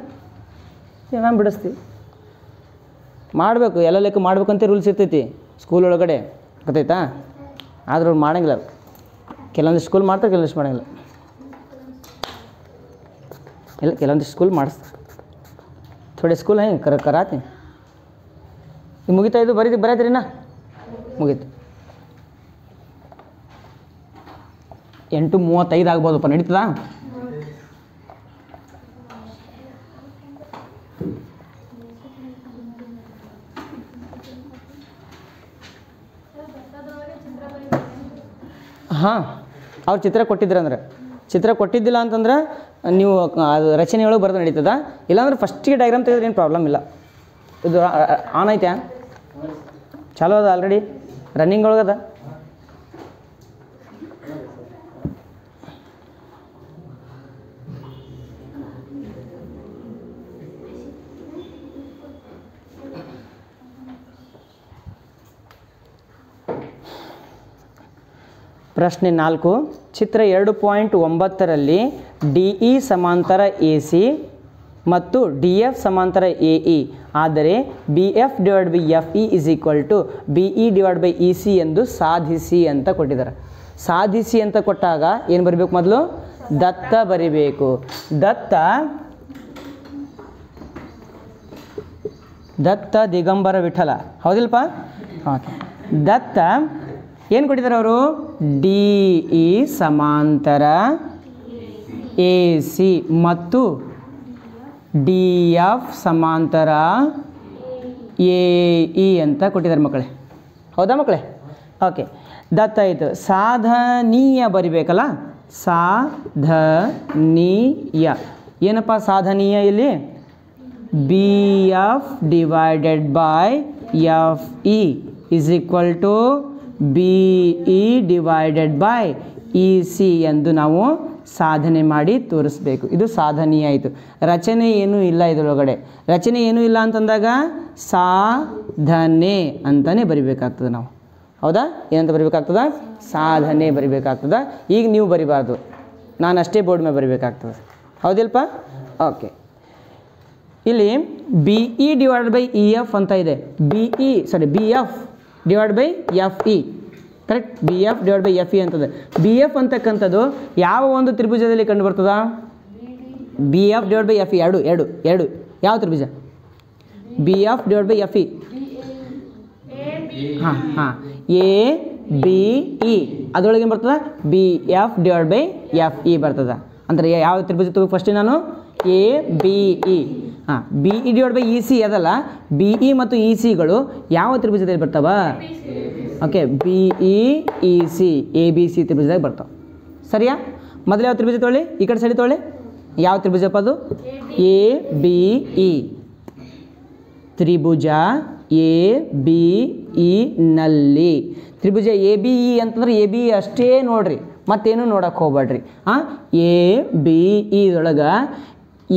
ನಾನು ಬಿಡಿಸ್ತೀವಿ. ಮಾಡಬೇಕು, ಎಲ್ಲ ಲೆಕ್ಕ ಮಾಡ್ಬೇಕಂತ ರೂಲ್ಸ್ ಇರ್ತೈತಿ ಸ್ಕೂಲ್ ಒಳಗಡೆ, ಗೊತ್ತಾಯ್ತಾ? ಆದ್ರೆ ಅವ್ರು ಮಾಡೋಂಗಿಲ್ಲ. ಕೆಲವೊಂದು ಸ್ಕೂಲ್ ಮಾಡ್ತಾರೆ, ಕೆಲವೊಂದಿಷ್ಟು ಮಾಡೋಂಗಿಲ್ಲ. ಇಲ್ಲ, ಕೆಲವೊಂದಿಷ್ಟು ಸ್ಕೂಲ್ ಮಾಡಿಸ್ತಾರೆ, ಥೋಡೆ ಸ್ಕೂಲ್ ಹೆಂಗೆ ಕರಾತಿ. ಈಗ ಮುಗಿತಾ ಇದು ಬರೀತೀರಿನಾ? ಮುಗೀತು. 8:35 ಆಗ್ಬೋದಪ್ಪ, ನಡೀತದಾ? ಹಾಂ, ಅವ್ರು ಚಿತ್ರ ಕೊಟ್ಟಿದ್ರಂದ್ರೆ, ಚಿತ್ರ ಕೊಟ್ಟಿದ್ದಿಲ್ಲ ಅಂತಂದ್ರೆ ನೀವು ಅದು ರಚನೆಯೊಳಗೆ ಬರೆದು ನಡೀತದ. ಇಲ್ಲಾಂದ್ರೆ ಫಸ್ಟಿಗೆ ಡಯಾಗ್ರಾಮ್ ತೆಗೆದ್ರೆ ಏನು ಪ್ರಾಬ್ಲಮ್ ಇಲ್ಲ. ಇದು ಆನ್ ಐತೆ, ಚಲೋ ಅದ, ಆಲ್ರೆಡಿ ರನ್ನಿಂಗ್ ಒಳಗದ. ಪ್ರಶ್ನೆ 4, ಚಿತ್ರ 2.9ರಲ್ಲಿ ಡಿ ಇ ಸಮಾಂತರ ಎ ಸಿ ಮತ್ತು ಡಿ ಎಫ್ ಸಮಾಂತರ ಎ ಇ ಆದರೆ B F divide by F E is equal to B E divide by E C ಎಂದು ಸಾಧಿಸಿ ಅಂತ ಕೊಟ್ಟಿದ್ದಾರೆ. ಸಾಧಿಸಿ ಅಂತ ಕೊಟ್ಟಾಗ ಏನು ಬರೀಬೇಕು? ಮೊದಲು ದತ್ತ ಬರಿಬೇಕು. ದತ್ತ ದಿಗಂಬರ ವಿಠಲ, ಹೌದಿಲ್ಪ? ಓಕೆ. ದತ್ತ ಏನು ಕೊಟ್ಟಿದ್ದಾರೆ ಅವರು? ಡಿ ಇ ಸಮಾಂತರ ಎ ಸಿ ಮತ್ತು ಡಿ ಎಫ್ ಸಮಾಂತರ ಎ ಇ ಅಂತ ಕೊಟ್ಟಿದ್ದಾರೆ ಮಕ್ಕಳೇ, ಹೌದಾ ಮಕ್ಕಳೇ? ಓಕೆ. ದತ್ತ ಆಯಿತು. ಸಾಧನೀಯ ಬರಿಬೇಕಲ್ಲ, ಸಾಧನೀಯ ಏನಪ್ಪ ಸಾಧನೀಯ? ಇಲ್ಲಿ B F divided by F E is equal to B E divided by E C ಎಂದು ನಾವು ಸಾಧನೆ ಮಾಡಿ ತೋರಿಸ್ಬೇಕು. ಇದು ಸಾಧನೀಯ ಆಯಿತು. ರಚನೆ ಏನೂ ಇಲ್ಲ ಇದರೊಳಗಡೆ. ರಚನೆ ಏನೂ ಇಲ್ಲ ಅಂತಂದಾಗ ಸಾಧನೆ ಅಂತಲೇ ಬರಿಬೇಕಾಗ್ತದೆ ನಾವು. ಹೌದಾ? ಏನಂತ ಬರಿಬೇಕಾಗ್ತದೆ? ಸಾಧನೆ ಬರಿಬೇಕಾಗ್ತದೆ. ಈಗ ನೀವು ಬರಿಬಾರ್ದು, ನಾನು ಅಷ್ಟೇ ಬೋರ್ಡ್ ಮೇಲೆ ಬರಿಬೇಕಾಗ್ತದೆ. ಹೌದಿಲ್ಪ? ಓಕೆ. ಇಲ್ಲಿ B E divide by E F ಅಂತ ಇದೆ. B F divide by F E. Correct? B F divide by F E ಅಂತದೆ. ಬಿ ಎಫ್ ಅಂತಕ್ಕಂಥದ್ದು ಯಾವ ಒಂದು ತ್ರಿಭುಜದಲ್ಲಿ ಕಂಡು ಬರ್ತದ? B F divide by F E. ಎರಡು ಯಾವ ತ್ರಿಭುಜ? B F divide by F E. ಹಾಂ ಎ ಬಿ ಇ ಅದರೊಳಗೆ ಬರ್ತದೆ B F divide by F E ಬರ್ತದೆ. ಅಂದರೆ ಯಾವ ತ್ರಿಭುಜ ತಗೋ ಫಸ್ಟ್ ನಾನು? A B E. ಹಾಂ, B E divide by E C ಅದಲ್ಲ, ಬಿ ಇ ಮತ್ತು ಇ ಸಿಗಳು ಯಾವ ತ್ರಿಭುಜದಲ್ಲಿ ಬರ್ತಾವ? Okay, B E C A B C ತ್ರಿಭುಜದಾಗ ಬರ್ತಾವೆ. ಸರಿಯಾ? ಮೊದಲು ಯಾವ ತ್ರಿಭುಜ ತೊಗೊಳ್ಳಿ, ಈ ಕಡೆ ಸರಿ ತೊಗೊಳ್ಳಿ. ಯಾವ ತ್ರಿಭುಜಪ್ಪ ಅದು? A B E. Tribhuja A B E ನಲ್ಲಿ ತ್ರಿಭುಜ ಎ ಬಿ ಇ ಅಂತಂದ್ರೆ ಎ ಬಿ ಅಷ್ಟೇ ನೋಡ್ರಿ, ಮತ್ತೇನು ನೋಡಕ್ಕೆ ಹೋಗ್ಬೇಡ್ರಿ. ಹಾಂ, ಎ ಬಿ ಇದೊಳಗೆ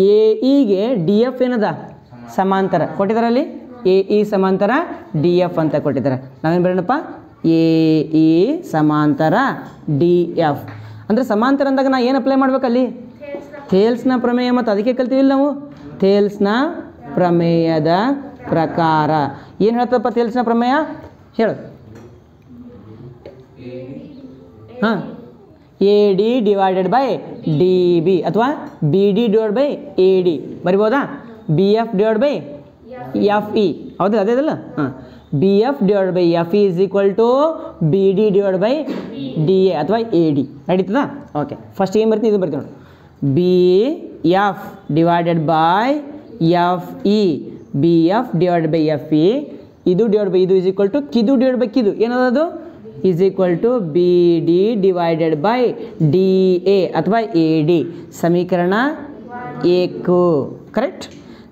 ಎ ಇಗೆ ಡಿ ಎಫ್ ಏನದ? ಸಮಾಂತರ ಕೊಟ್ಟಿದ್ದಾರಲ್ಲಿ. ಎ ಇ ಸಮಾಂತರ ಡಿ ಎಫ್ ಅಂತ ಕೊಟ್ಟಿದ್ದಾರೆ. ನಾವೇನು ಬರೋಣಪ್ಪ? ಎ ಇ ಸಮಾಂತರ ಡಿ ಎಫ್. ಅಂದರೆ ಸಮಾಂತರ ಅಂದಾಗ ನಾ ಏನು ಅಪ್ಲೈ ಮಾಡ್ಬೇಕಲ್ಲಿ? ಥೇಲ್ಸ್ನ ಪ್ರಮೇಯ. ಮತ್ತು ಅದಕ್ಕೆ ಕಲ್ತೀವಿಲ್ಲ ನಾವು, ಥೇಲ್ಸ್ನ ಪ್ರಮೇಯದ ಪ್ರಕಾರ. ಏನು ಹೇಳ್ತಪ್ಪ ಥೇಲ್ಸ್ನ ಪ್ರಮೇಯ? ಹೇಳು. ಹಾಂ, A D divided by D B ಅಥವಾ B D divide by A D ಬರಿಬೋದಾ? B F divide by F E. ಹೌದು, ಅದೇ ಅದಲ್ಲ? ಹಾಂ, B F divide by F E is equal to B D divide by D A ಅಥವಾ A D. ನಡೀತದಾ? Okay, first ಏನು ಬರ್ತೀನಿ? ಇದು ಬರ್ತೀನಿ ನೋಡಿ. B F divided by F E. B F divide by F E, ಇದು divide by ಇದು is equal to ಕಿದು ಡಿವೈಡ್ ಬೈ ಕಿದು ಏನದು? Is equal to B D divided by D A ಅಥವಾ ಎ ಡಿ. ಸಮೀಕರಣ ಏಕು. ಕರೆಕ್ಟ್?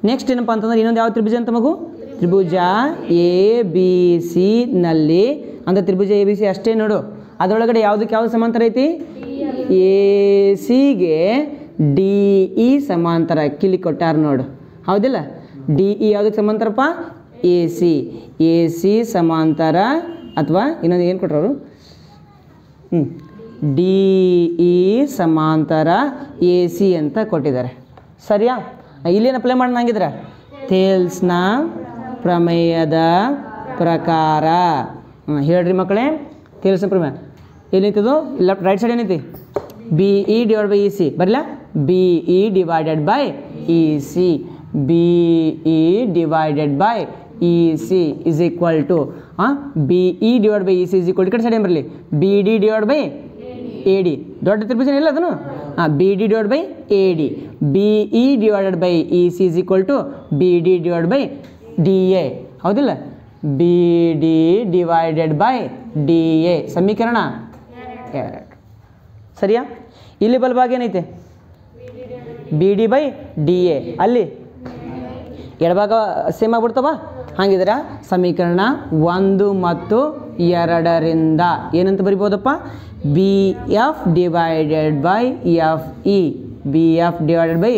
ನೆಕ್ಸ್ಟ್ ಏನಪ್ಪ ಅಂತಂದ್ರೆ ಇನ್ನೊಂದು ಯಾವ ತ್ರಿಭುಜ ಅಂತ ಮಗು? ತ್ರಿಭುಜ ಎ ಬಿ ಸಿ ನಲ್ಲಿ. ಅಂದರೆ ತ್ರಿಭುಜ ಎ ಬಿ ಸಿ ಅಷ್ಟೇ ನೋಡು. ಅದರೊಳಗಡೆ ಯಾವುದಕ್ಕೆ ಯಾವುದು ಸಮಾಂತರ ಐತಿ? ಎ ಸಿಗೆ ಡಿ ಇ ಸಮಾಂತರ ಕಿಲಿ ಕೊಟ್ಟಾರ ನೋಡು. ಹೌದಿಲ್ಲ? ಡಿ ಇ ಯಾವುದಕ್ಕೆ ಸಮಾಂತರಪ್ಪ? A C. ಎ ಸಿ ಸಮಾಂತರ ಅಥವಾ ಇನ್ನೊಂದು ಏನು ಕೊಟ್ಟರು? ಡಿ ಇ ಸಮಾಂತರ ಎ ಸಿ ಅಂತ ಕೊಟ್ಟಿದ್ದಾರೆ. ಸರಿಯಾ? ಇಲ್ಲೇನು ಅಪ್ಲೈ ಮಾಡೋಣ ಹಂಗಿದ್ರೆ? ಥೇಲ್ಸ್ನ ಪ್ರಮೇಯದ ಪ್ರಕಾರ. ಹೇಳ್ರಿ ಮಕ್ಕಳೇ, ಥೇಲ್ಸ್ನ ಪ್ರಮೇಯ ಏನೈತದು? ಲೆಫ್ಟ್ ರೈಟ್ ಸೈಡ್ ಏನೈತಿ? B E divide by E C ಬರಲ್ಲ? B E divided by E C. B E divided by E C is equal to B E divide by E C is equal to ಕಡೆ side ಏನು ಬರಲಿ? B D divide by A D. ದೊಡ್ಡ ತ್ರಿಭುಜ ಇಲ್ಲ ಅದನ್ನು? B D divide by A D. B E divided by E C is equal to B D divide by D A. ಹೌದಿಲ್ಲ? B D divided by D A. ಸಮೀಕರಣ 2. ಸರಿಯಾ? ಇಲ್ಲಿ ಬಲಭಾಗ ಏನೈತೆ? B D by D A. ಅಲ್ಲಿ ಎಡಭಾಗ same ಆಗ್ಬಿಡ್ತವ. ಹಾಗಿದ್ರೆ ಸಮೀಕರಣ 1 ಮತ್ತು 2ರಿಂದ ಏನಂತ ಬರಿಬೋದಪ್ಪ? B F divided by F E. B F divided by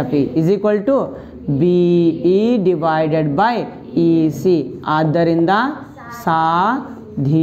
F E is equal to B E divided by E C. ಆದ್ದರಿಂದ ಸಾಧಿಸಿದೆ.